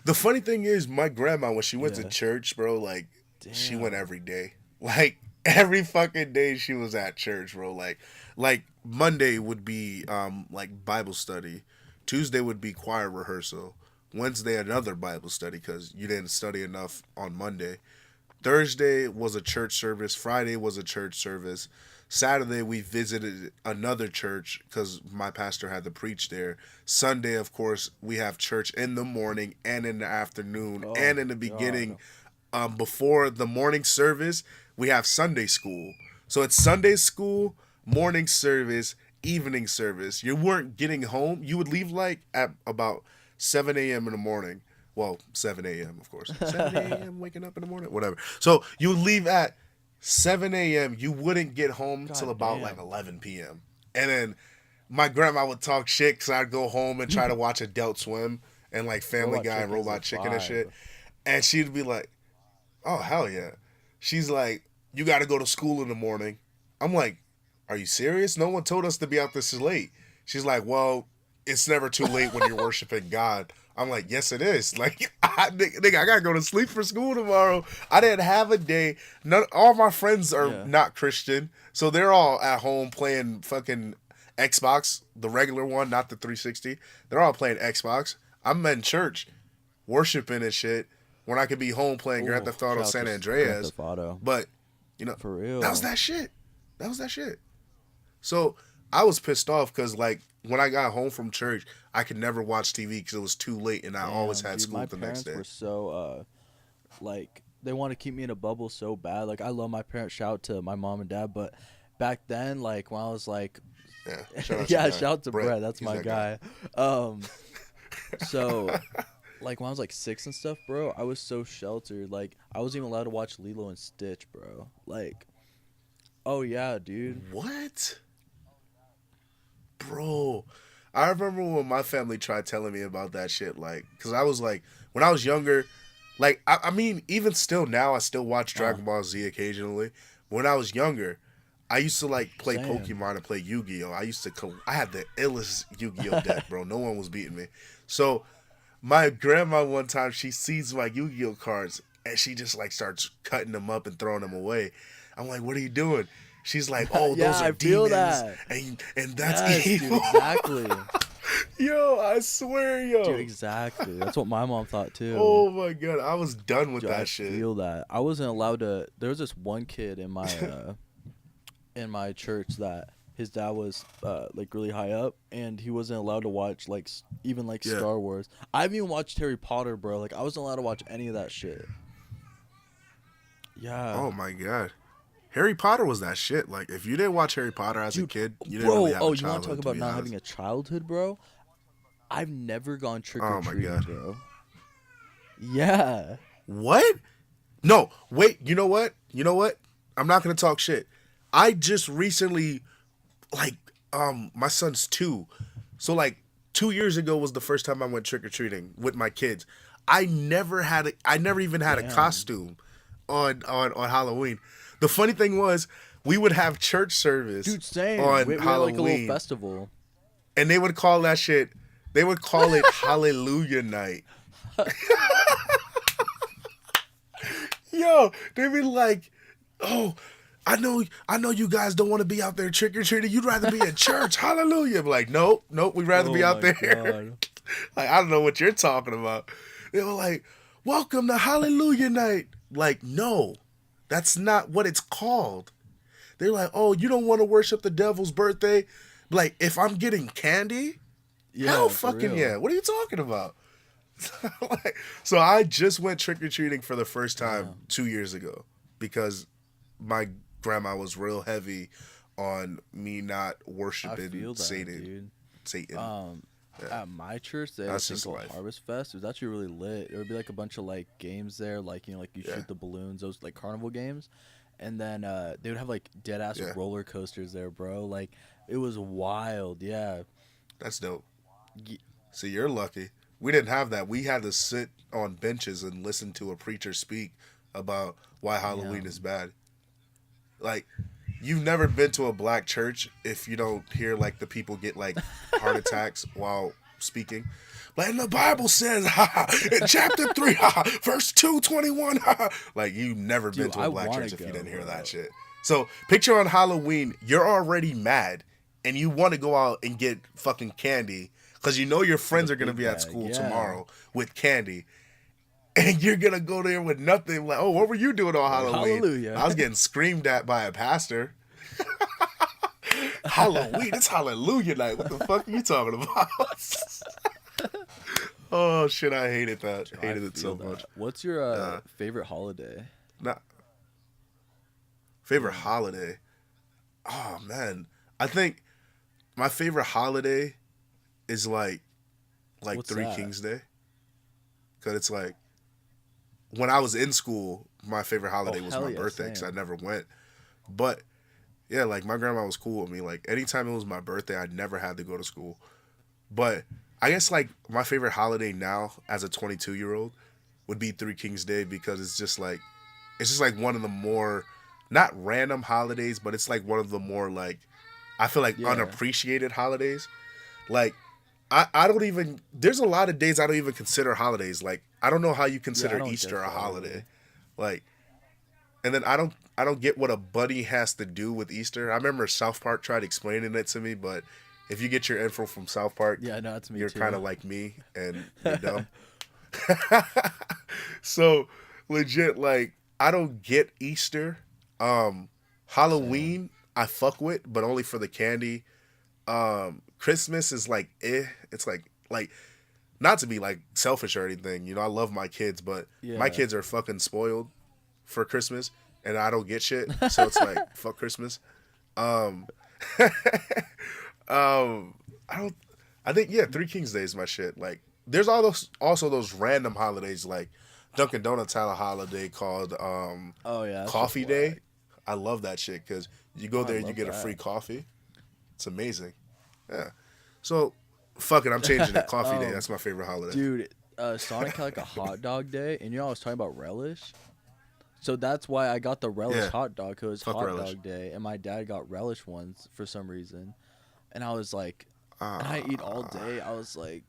Speaker 2: the funny thing is, my grandma, when she went to
Speaker 1: Yeah.
Speaker 2: church, bro, like, she went
Speaker 1: Damn.
Speaker 2: every day. Like, every fucking day she was at church, bro. Like Monday would be, like, Bible study. Tuesday would be choir rehearsal. Wednesday, another Bible study because you didn't study enough on Monday. Thursday was a church service. Friday was a church service. Saturday we visited another church because my pastor had to preach there. Sunday, of course, we have church in the morning and in the afternoon
Speaker 1: Oh
Speaker 2: and in the beginning.
Speaker 1: God.
Speaker 2: Before the morning service, we have Sunday school. So it's Sunday school, morning service, evening service. You weren't getting home. You would leave like at about 7 a.m. in the morning. Well, 7 a.m., of course. 7 a.m., waking up in the morning, whatever. So you leave at 7 a.m., you wouldn't get home till
Speaker 1: God
Speaker 2: about like
Speaker 1: damn.
Speaker 2: 11 p.m. And then my grandma would talk shit because I'd go home and try to watch Adult Swim and like Family
Speaker 1: Robot
Speaker 2: Guy and
Speaker 1: Chicken's a
Speaker 2: Robot Chicken and shit.
Speaker 1: vibe.
Speaker 2: And she'd be like, oh, hell yeah. She's like, you got to go to school in the morning. I'm like, are you serious? No one told us to be out this late. She's like, well, it's never too late when you're worshiping God. I'm like, yes, it is. Like, nigga, I gotta go to sleep for school tomorrow. I didn't have a day. All my friends are
Speaker 1: Yeah.
Speaker 2: not Christian, so they're all at home playing fucking Xbox, the regular one, not the 360. They're all playing Xbox. I'm in church, worshiping and shit, when I could be home playing Grand
Speaker 1: Ooh,
Speaker 2: Theft Auto
Speaker 1: shout out
Speaker 2: San
Speaker 1: to Grand
Speaker 2: Andreas.
Speaker 1: Theft Auto.
Speaker 2: But
Speaker 1: For real.
Speaker 2: that was that shit. That was that shit. So I was pissed off because, like, when I got home from church, I could never watch TV because it was too late, and I always
Speaker 1: Damn,
Speaker 2: had
Speaker 1: dude,
Speaker 2: school
Speaker 1: my
Speaker 2: the next
Speaker 1: parents
Speaker 2: day.
Speaker 1: were so like they want to keep me in a bubble so bad. Like I love my parents. Shout out to my mom and dad. But back then, like when I was like,
Speaker 2: Yeah, shout out to
Speaker 1: yeah,
Speaker 2: your guy.
Speaker 1: shout out to Brett. That's
Speaker 2: He's
Speaker 1: my
Speaker 2: that
Speaker 1: guy. So like when I was like 6 and stuff, bro, I was so sheltered. Like I wasn't even allowed to watch Lilo and Stitch, bro. Like, oh yeah, dude.
Speaker 2: What? Bro, I remember when my family tried telling me about that shit, like, because I was like, when I was younger, like, I mean, even still now, I still watch Dragon Ball Z occasionally. When I was younger, I used to, like, play
Speaker 1: Same.
Speaker 2: Pokemon and play Yu-Gi-Oh! I had the illest Yu-Gi-Oh! Deck, bro. No one was beating me. So, my grandma one time, she sees my Yu-Gi-Oh! Cards, and she just, like, starts cutting them up and throwing them away. I'm like, what are you doing? She's like, oh,
Speaker 1: Yeah,
Speaker 2: those are
Speaker 1: I feel
Speaker 2: demons,
Speaker 1: that.
Speaker 2: and that's
Speaker 1: Yes,
Speaker 2: evil.
Speaker 1: dude, exactly.
Speaker 2: Yo, I swear, yo.
Speaker 1: Dude, exactly. That's what my mom thought too.
Speaker 2: Oh my god, I was done with
Speaker 1: Dude, I
Speaker 2: that shit.
Speaker 1: feel that. I wasn't allowed to. There was this one kid in my church that his dad was like really high up, and he wasn't allowed to watch like even like
Speaker 2: Yeah.
Speaker 1: Star Wars. I haven't even watched Harry Potter, bro. Like I wasn't allowed to watch any of that shit. Yeah.
Speaker 2: Oh my god. Harry Potter was that shit. Like, if you didn't watch Harry Potter as a
Speaker 1: Dude,
Speaker 2: kid, you didn't
Speaker 1: bro,
Speaker 2: really have a
Speaker 1: you want to
Speaker 2: childhood,
Speaker 1: talk
Speaker 2: to
Speaker 1: about
Speaker 2: be
Speaker 1: not
Speaker 2: honest.
Speaker 1: having a childhood, bro? I've never gone trick or
Speaker 2: Oh my
Speaker 1: treating,
Speaker 2: God.
Speaker 1: bro. Yeah.
Speaker 2: What? No, wait, you know what? You know what? I'm not gonna talk shit. I just recently, like, my son's 2. So, like, 2 years ago was the first time I went trick-or-treating with my kids. I never even had a
Speaker 1: Damn.
Speaker 2: costume on Halloween. The funny thing was, we would have church service
Speaker 1: Dude, same.
Speaker 2: on
Speaker 1: We had
Speaker 2: Halloween,
Speaker 1: like a little festival.
Speaker 2: and they would call that shit. They would call it Hallelujah Night. Yo, they'd be like, "Oh, I know you guys don't want to be out there trick or treating. You'd rather be in church. Hallelujah!" I'm like, nope, we'd rather be
Speaker 1: Oh
Speaker 2: out
Speaker 1: my
Speaker 2: there.
Speaker 1: God.
Speaker 2: Like, I don't know what you're talking about. They were like, "Welcome to Hallelujah Night." Like, no, that's not what it's called. They're like, "Oh, you don't want to worship the devil's birthday?" Like, if I'm getting candy,
Speaker 1: Yeah,
Speaker 2: hell
Speaker 1: for
Speaker 2: fucking
Speaker 1: real.
Speaker 2: yeah. What are you talking about? Like, so I just went trick-or-treating for the first time 2 years ago because my grandma was real heavy on me not
Speaker 1: I
Speaker 2: worshiping
Speaker 1: feel that,
Speaker 2: Satan.
Speaker 1: dude.
Speaker 2: Satan.
Speaker 1: At my church, they had
Speaker 2: That's
Speaker 1: this
Speaker 2: just
Speaker 1: thing called
Speaker 2: life.
Speaker 1: Harvest Fest. It was actually really lit. There would be like a bunch of like games there, like like you
Speaker 2: Yeah.
Speaker 1: shoot the balloons, those like carnival games, and then they would have like dead ass
Speaker 2: Yeah.
Speaker 1: roller coasters there, bro. Like it was wild. Yeah.
Speaker 2: That's dope.
Speaker 1: Ye-
Speaker 2: See, you're lucky. We didn't have that. We had to sit on benches and listen to a preacher speak about why Halloween
Speaker 1: Yeah.
Speaker 2: is bad. Like, you've never been to a black church if you don't hear like the people get like heart attacks while speaking. Like the Bible says, in chapter 3, verse 221, like you've never been
Speaker 1: Dude,
Speaker 2: to a
Speaker 1: I
Speaker 2: black
Speaker 1: wanna
Speaker 2: church if you
Speaker 1: go,
Speaker 2: didn't hear
Speaker 1: bro.
Speaker 2: that shit. So picture on Halloween, you're already mad and you want to go out and get fucking candy because you know your friends are gonna
Speaker 1: big
Speaker 2: be at
Speaker 1: bag,
Speaker 2: school
Speaker 1: yeah.
Speaker 2: tomorrow with candy. And you're gonna go there with nothing. Like, oh, what were you doing on Halloween?
Speaker 1: hallelujah.
Speaker 2: I was getting screamed at by a pastor. Halloween, it's Hallelujah night. What the fuck are you talking about? Oh shit, I hated that.
Speaker 1: I
Speaker 2: Hated it so
Speaker 1: feel that.
Speaker 2: much.
Speaker 1: What's your favorite holiday?
Speaker 2: Not favorite holiday. Oh man, I think my favorite holiday is like
Speaker 1: What's
Speaker 2: Three
Speaker 1: that?
Speaker 2: Kings Day, because it's like when I was in school, my favorite holiday was
Speaker 1: hell
Speaker 2: my
Speaker 1: yeah,
Speaker 2: birthday because I
Speaker 1: same.
Speaker 2: never went. But yeah, like my grandma was cool with me. Like anytime it was my birthday, I never had to go to school. But I guess like my favorite holiday now as a 22-year-old would be Three Kings Day because it's just like one of the more not random holidays, but it's like one of the more like I feel like
Speaker 1: Yeah.
Speaker 2: unappreciated holidays. Like I don't even there's a lot of days I don't even consider holidays. Like I don't know how you consider
Speaker 1: don't
Speaker 2: Easter
Speaker 1: get
Speaker 2: a
Speaker 1: that
Speaker 2: holiday.
Speaker 1: either.
Speaker 2: Like and then I don't get what a bunny has to do with Easter. I remember South Park tried explaining it to me, but if you get your info from South Park,
Speaker 1: Yeah, no, it's me
Speaker 2: you're
Speaker 1: too.
Speaker 2: kind of like me and you're dumb. So legit, like I don't get Easter. Halloween I fuck with, but only for the candy. Christmas is like it's like not to be like selfish or anything, you know, I love my kids, but my
Speaker 1: Yeah.
Speaker 2: kids are fucking spoiled for Christmas and I don't get shit. So it's like fuck Christmas. Um I don't I think yeah, Three Kings Day is my shit. Like there's all those also those random holidays like Dunkin' Donuts had a holiday called
Speaker 1: Oh yeah, that's
Speaker 2: Coffee
Speaker 1: just
Speaker 2: Day.
Speaker 1: whack.
Speaker 2: I love that shit because you go
Speaker 1: Oh, I
Speaker 2: there and you
Speaker 1: love
Speaker 2: get a
Speaker 1: that.
Speaker 2: free coffee. It's amazing. Yeah. So, fuck it. I'm changing it. Coffee Day. That's my favorite holiday.
Speaker 1: Dude, Sonic had like a hot dog day, and you know I was talking about relish. So that's why I got the relish
Speaker 2: Yeah.
Speaker 1: hot dog because
Speaker 2: Fuck
Speaker 1: hot
Speaker 2: relish.
Speaker 1: dog day, and my dad got relish ones for some reason, and I was like, and I eat all day. I was like,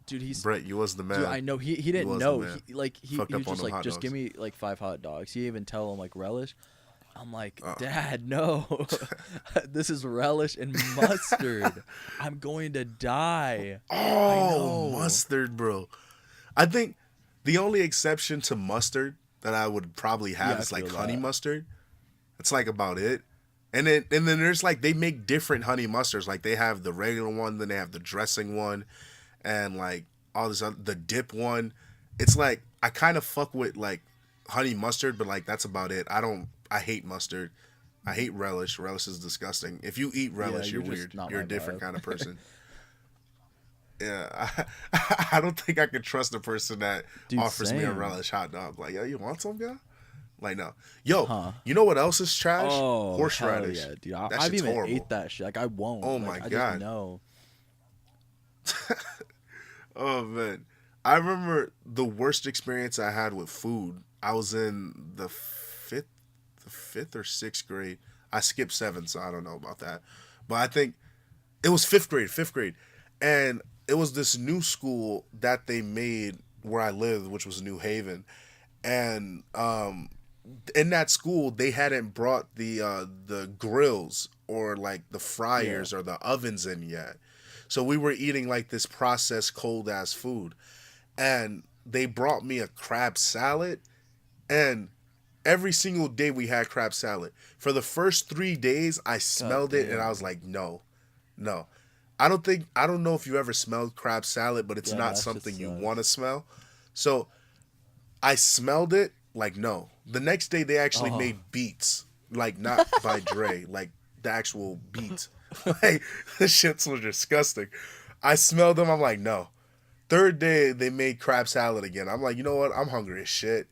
Speaker 1: dude, he's
Speaker 2: Brett, you was the man.
Speaker 1: dude. I know he didn't
Speaker 2: was the
Speaker 1: know.
Speaker 2: man.
Speaker 1: He
Speaker 2: Fucked
Speaker 1: was
Speaker 2: up on
Speaker 1: just
Speaker 2: them
Speaker 1: like,
Speaker 2: hot
Speaker 1: just give
Speaker 2: dogs.
Speaker 1: me like 5 hot dogs. He even tell him like relish. I'm like, Dad, no, this is relish and mustard. I'm going to die.
Speaker 2: Oh,
Speaker 1: know.
Speaker 2: mustard, bro. I think the only exception to mustard that I would probably have
Speaker 1: Yeah, I
Speaker 2: is like
Speaker 1: feel
Speaker 2: honey
Speaker 1: that.
Speaker 2: mustard. That's like about it. And then there's like they make different honey mustards. Like they have the regular one, then they have the dressing one, and like all this other, the dip one. It's like I kind of fuck with like honey mustard, but like that's about it. I hate mustard. I hate relish. Relish is disgusting. If you eat relish,
Speaker 1: you're
Speaker 2: you're
Speaker 1: just
Speaker 2: weird.
Speaker 1: not
Speaker 2: You're
Speaker 1: my
Speaker 2: a different
Speaker 1: vibe.
Speaker 2: kind of person. Yeah, I don't think I could trust a person that
Speaker 1: Dude,
Speaker 2: offers me a
Speaker 1: same.
Speaker 2: relish hot dog. Like, yo, you want some, guy? Like, no. Yo,
Speaker 1: Huh.
Speaker 2: you know what else is trash?
Speaker 1: Oh,
Speaker 2: Horseradish.
Speaker 1: hell yeah, dude. I've
Speaker 2: That shit's
Speaker 1: even
Speaker 2: horrible.
Speaker 1: ate that shit. Like I won't.
Speaker 2: Oh
Speaker 1: Like,
Speaker 2: my
Speaker 1: I
Speaker 2: God.
Speaker 1: just know.
Speaker 2: Oh man, I remember the worst experience I had with food. I was in the fifth or sixth grade. I skipped seventh, so I don't know about that. But I think it was fifth grade, and it was this new school that they made where I lived, which was New Haven, and in that school they hadn't brought the grills or like the fryers or the ovens in yet. So we were eating like this processed cold ass food. And they brought me a crab salad. And every single day we had crab salad. For the first 3 days, I smelled it and I was like, no. I don't know if you ever smelled crab salad, but it's
Speaker 1: Yeah,
Speaker 2: not
Speaker 1: that shit
Speaker 2: something you
Speaker 1: sucks.
Speaker 2: want to smell. So I smelled it like, no. The next day they actually made beets. Like not by Dre, like the actual beets. Like the shits were disgusting. I smelled them. I'm like, no. Third day they made crab salad again. I'm like, you know what? I'm hungry as shit.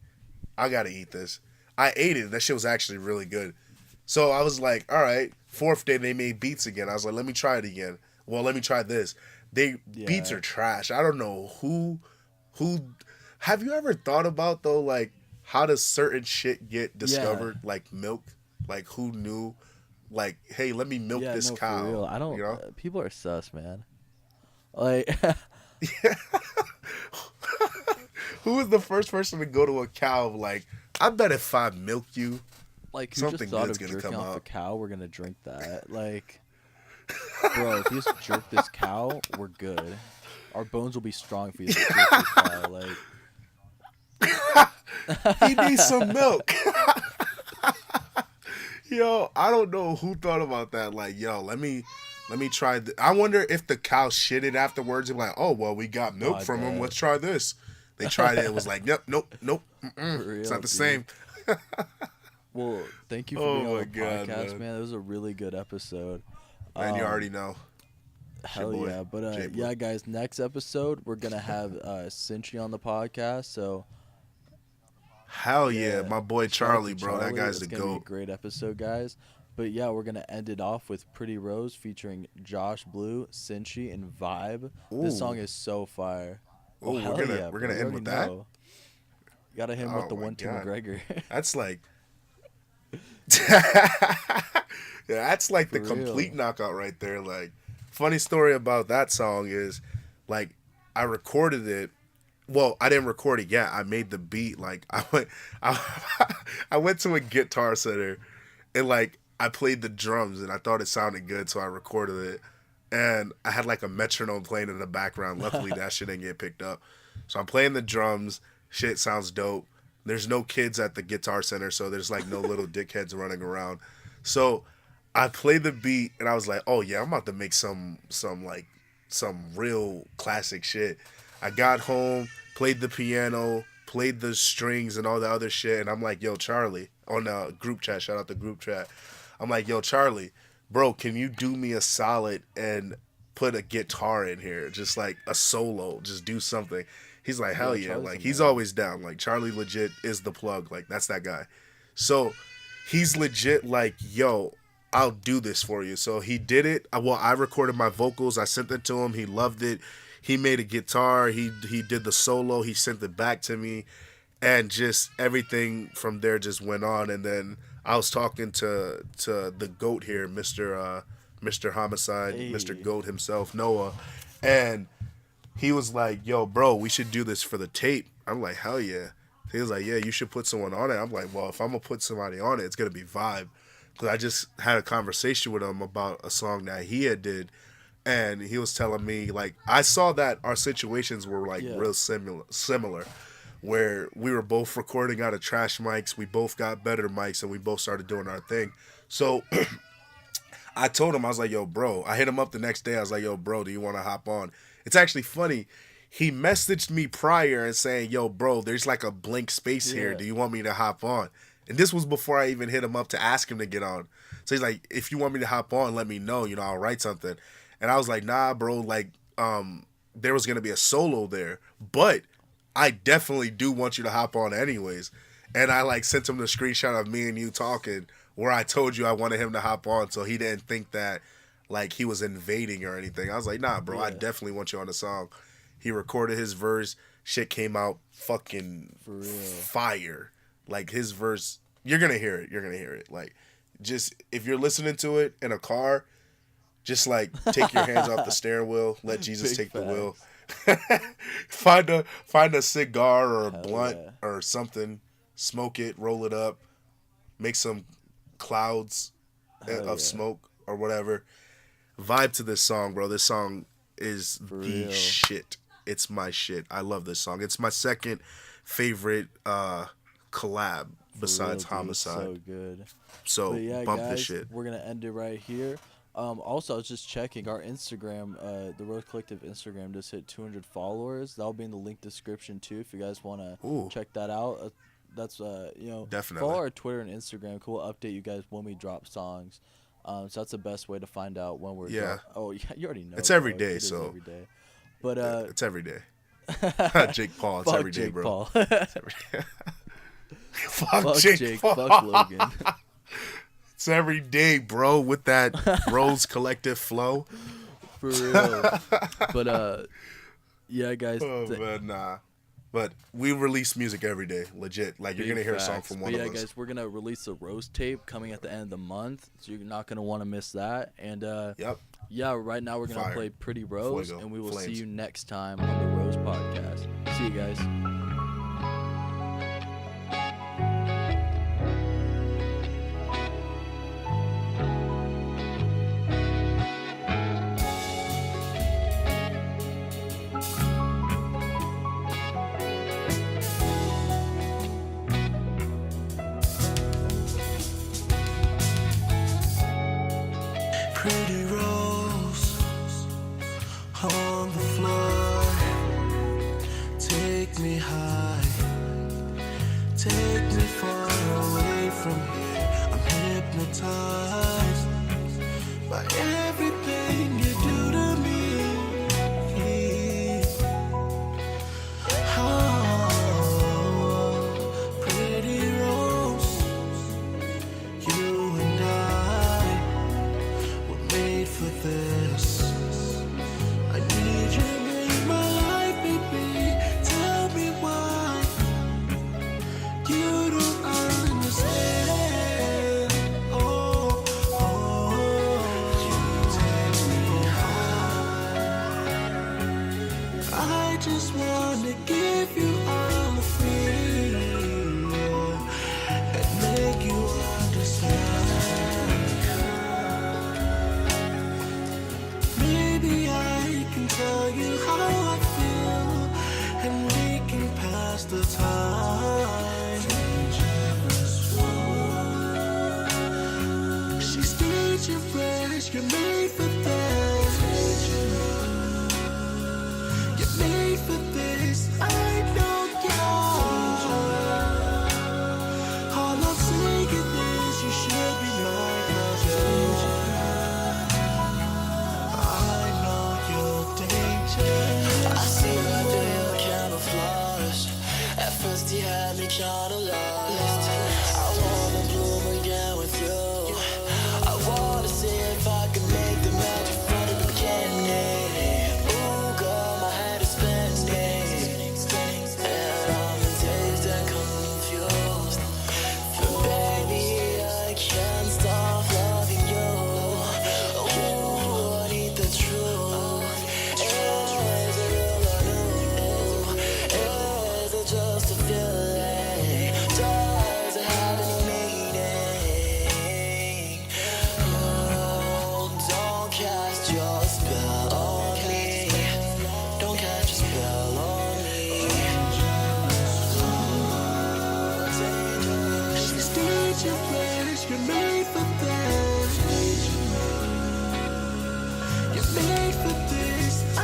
Speaker 2: I gotta eat this. I ate it. That shit was actually really good. So I was like, all right. Fourth day they made beets again. I was like, let me try it again. Well, let me try this. Beets are trash. I don't know who. Have you ever thought about though, like how does certain shit get discovered? Like milk. Like who knew like, hey, let me milk this cow.
Speaker 1: For real. I don't.
Speaker 2: You know?
Speaker 1: People are sus, man. Like,
Speaker 2: Who was the first person to go to a cow like, I bet if I milk you,
Speaker 1: like who
Speaker 2: something
Speaker 1: just thought
Speaker 2: good's
Speaker 1: of
Speaker 2: gonna
Speaker 1: jerking
Speaker 2: come
Speaker 1: off a
Speaker 2: out.
Speaker 1: cow? We're gonna drink that. Like, bro, if you just jerk this cow, we're good. Our bones will be strong if you just jerk this cow. Like,
Speaker 2: He needs some milk. Yo, I don't know who thought about that. Like, yo, let me try. I wonder if the cow shitted afterwards and like, oh well, we got milk
Speaker 1: I
Speaker 2: from him.
Speaker 1: bet.
Speaker 2: Let's try this. They tried it. It was like, yep, nope. It's not the
Speaker 1: dude.
Speaker 2: same.
Speaker 1: well, thank you for
Speaker 2: Oh
Speaker 1: being on
Speaker 2: my
Speaker 1: the
Speaker 2: God,
Speaker 1: podcast,
Speaker 2: man.
Speaker 1: man. It was a really good episode.
Speaker 2: And you already know.
Speaker 1: Hell
Speaker 2: boy,
Speaker 1: yeah. But
Speaker 2: JoshuaBlu.
Speaker 1: yeah, guys, next episode we're gonna have Cinchi on the podcast. So
Speaker 2: Hell yeah, my boy
Speaker 1: shout out
Speaker 2: Charlie,
Speaker 1: to
Speaker 2: bro. That
Speaker 1: Charlie.
Speaker 2: guy's
Speaker 1: It's
Speaker 2: the
Speaker 1: gonna be a
Speaker 2: goat.
Speaker 1: great episode, guys. But yeah, we're gonna end it off with Pretty Rose featuring JoshuaBlu, Cinchi, and Vibe. This
Speaker 2: Ooh.
Speaker 1: song is so fire.
Speaker 2: Ooh, we're
Speaker 1: hell
Speaker 2: gonna-
Speaker 1: yeah,
Speaker 2: we're
Speaker 1: bro.
Speaker 2: gonna
Speaker 1: You
Speaker 2: end
Speaker 1: already
Speaker 2: with that?
Speaker 1: know. Gotta hit him with
Speaker 2: Oh
Speaker 1: the
Speaker 2: my
Speaker 1: 1-2
Speaker 2: God.
Speaker 1: McGregor.
Speaker 2: That's like, yeah, that's like the
Speaker 1: For real.
Speaker 2: complete knockout right there. Like, funny story about that song is, like, I recorded it. Well, I didn't record it yet. I made the beat. Like, I went to a guitar center, and like I played the drums, and I thought it sounded good, so I recorded it. And I had like a metronome playing in the background. Luckily, that shit didn't get picked up. So I'm playing the drums. Shit sounds dope. There's no kids at the guitar center, so there's like no little dickheads running around. So I played the beat, and I was like, "Oh yeah, I'm about to make some real classic shit." I got home, played the piano, played the strings and all the other shit, and I'm like, "Yo, Charlie," on the group chat. Shout out the group chat. I'm like, "Yo, Charlie, bro, can you do me a solid and put a guitar in here, just like a solo, just do something?" He's like, "Hell yeah!"
Speaker 1: Charlie's
Speaker 2: Like
Speaker 1: the
Speaker 2: he's
Speaker 1: man.
Speaker 2: always down. Like Charlie legit is the plug. Like that's that guy. So he's legit like, "Yo, I'll do this for you." So he did it. Well, I recorded my vocals. I sent it to him. He loved it. He made a guitar. He did the solo. He sent it back to me, and just everything from there just went on. And then I was talking to the goat here, Mr. Homicide,
Speaker 1: Hey.
Speaker 2: Mr. Goat himself, Noah, and he was like, "Yo, bro, we should do this for the tape." I'm like, "Hell yeah." He was like, "Yeah, you should put someone on it." I'm like, "Well, if I'm gonna put somebody on it, it's gonna be Vibe." Because I just had a conversation with him about a song that he had did, and he was telling me like I saw that our situations were like
Speaker 1: Yeah.
Speaker 2: real similar, where we were both recording out of trash mics, we both got better mics, and we both started doing our thing. So I told him, I was like, "Yo, bro," I hit him up the next day. I was like, "Yo, bro, do you want to hop on?" It's actually funny. He messaged me prior and saying, "Yo, bro, there's like a blank space here.
Speaker 1: Yeah.
Speaker 2: Do you want me to hop on?" And this was before I even hit him up to ask him to get on. So he's like, "If you want me to hop on, let me know. You know, I'll write something." And I was like, "Nah, bro. Like, there was gonna be a solo there, but I definitely do want you to hop on anyways." And I like sent him the screenshot of me and you talking where I told you I wanted him to hop on, so he didn't think that like he was invading or anything. I was like, "Nah, bro, I
Speaker 1: Yeah.
Speaker 2: definitely want you on the song." He recorded his verse. Shit came out fucking
Speaker 1: For real.
Speaker 2: fire. Like his verse, you're gonna hear it. You're gonna hear it. Like, just if you're listening to it in a car, just like take your hands off the steering wheel. Let Jesus
Speaker 1: Big
Speaker 2: take the wheel. find a cigar or a
Speaker 1: Hell
Speaker 2: blunt
Speaker 1: yeah.
Speaker 2: or something. Smoke it. Roll it up. Make some clouds
Speaker 1: Hell
Speaker 2: of
Speaker 1: yeah.
Speaker 2: smoke or whatever. Vibe to this song, bro. This song is the
Speaker 1: real.
Speaker 2: shit. It's my shit. I love this song. It's my second favorite collab besides
Speaker 1: For real, dude,
Speaker 2: Homicide.
Speaker 1: So good.
Speaker 2: So
Speaker 1: But yeah,
Speaker 2: bump
Speaker 1: guys,
Speaker 2: this shit.
Speaker 1: we're gonna end it right here. Also, I was just checking our Instagram. The Rose Collective Instagram just hit 200 followers. That'll be in the link description too, if you guys wanna
Speaker 2: Ooh.
Speaker 1: check that out. That's
Speaker 2: Definitely.
Speaker 1: follow our Twitter and Instagram. Cool, update you guys when we drop songs. So that's the best way to find out when we're.
Speaker 2: Yeah.
Speaker 1: Oh, yeah, you already know.
Speaker 2: It's every
Speaker 1: bro.
Speaker 2: day,
Speaker 1: It is
Speaker 2: so-
Speaker 1: every day. But
Speaker 2: It's every day. Jake Paul. It's
Speaker 1: fuck
Speaker 2: every day,
Speaker 1: Jake
Speaker 2: bro.
Speaker 1: Paul.
Speaker 2: Fuck,
Speaker 1: Fuck
Speaker 2: Jake,
Speaker 1: Jake.
Speaker 2: Paul.
Speaker 1: Fuck Logan.
Speaker 2: It's every day, bro, with that Rose Collective flow.
Speaker 1: For real. But yeah, guys.
Speaker 2: Oh man, nah. But we release music every day, legit. Like, you're
Speaker 1: Big
Speaker 2: going to hear a song
Speaker 1: facts.
Speaker 2: from
Speaker 1: But
Speaker 2: one
Speaker 1: yeah,
Speaker 2: of us.
Speaker 1: guys, we're gonna release a Ros tape coming at the end of the month, so you're not gonna want to miss that. And
Speaker 2: Yep.
Speaker 1: yeah, right now we're gonna
Speaker 2: Fire.
Speaker 1: play Pretty Rose,
Speaker 2: Fuego.
Speaker 1: and we will see
Speaker 2: Flames.
Speaker 1: you next time on the Rose Podcast. See you guys.
Speaker 3: Pretty rose on the floor. Take me high, take me far away from here. I'm hypnotized by everything you do to me. Oh, pretty rose, you and I were made for this. I need you in my life, baby. Tell me why you don't understand. Oh, you take me high. I just wanna give you all of me and make you understand. Maybe I can tell you how I feel, and we can pass the time. She's teaching fresh, you're made for this. You're made for this. I know you're. All I'm saying is you should be mine, 'cause you're. I know you're dangerous.
Speaker 5: I see right through your camouflage. At first you had me kinda lost. I wanna bloom again with you. I wanna see if I can make the magic from the beginning. Ooh, girl, my head is spinning, and I'm dazed and confused. But baby, I can't stop loving you. Ooh, I need the truth. Is it real or new? Is it just a feeling? Does it have any meaning? Oh, don't cast your spell on me. Don't catch a spell on me.
Speaker 3: She's dangerous, you're made for this. You're made for this. I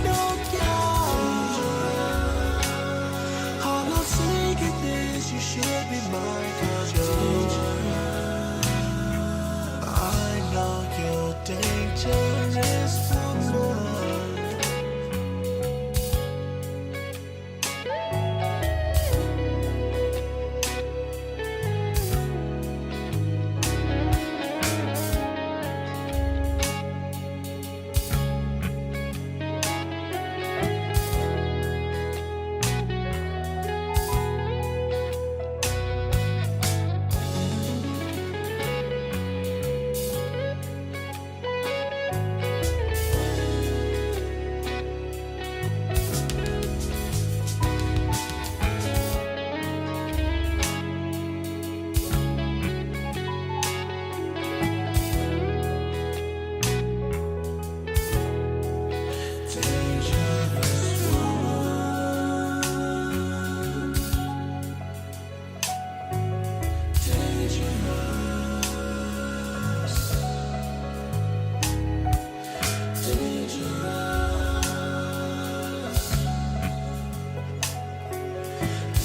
Speaker 3: know you're. All I'm saying is you should be mine, 'cause you're. I know you're dangerous woman.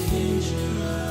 Speaker 3: Dangerous.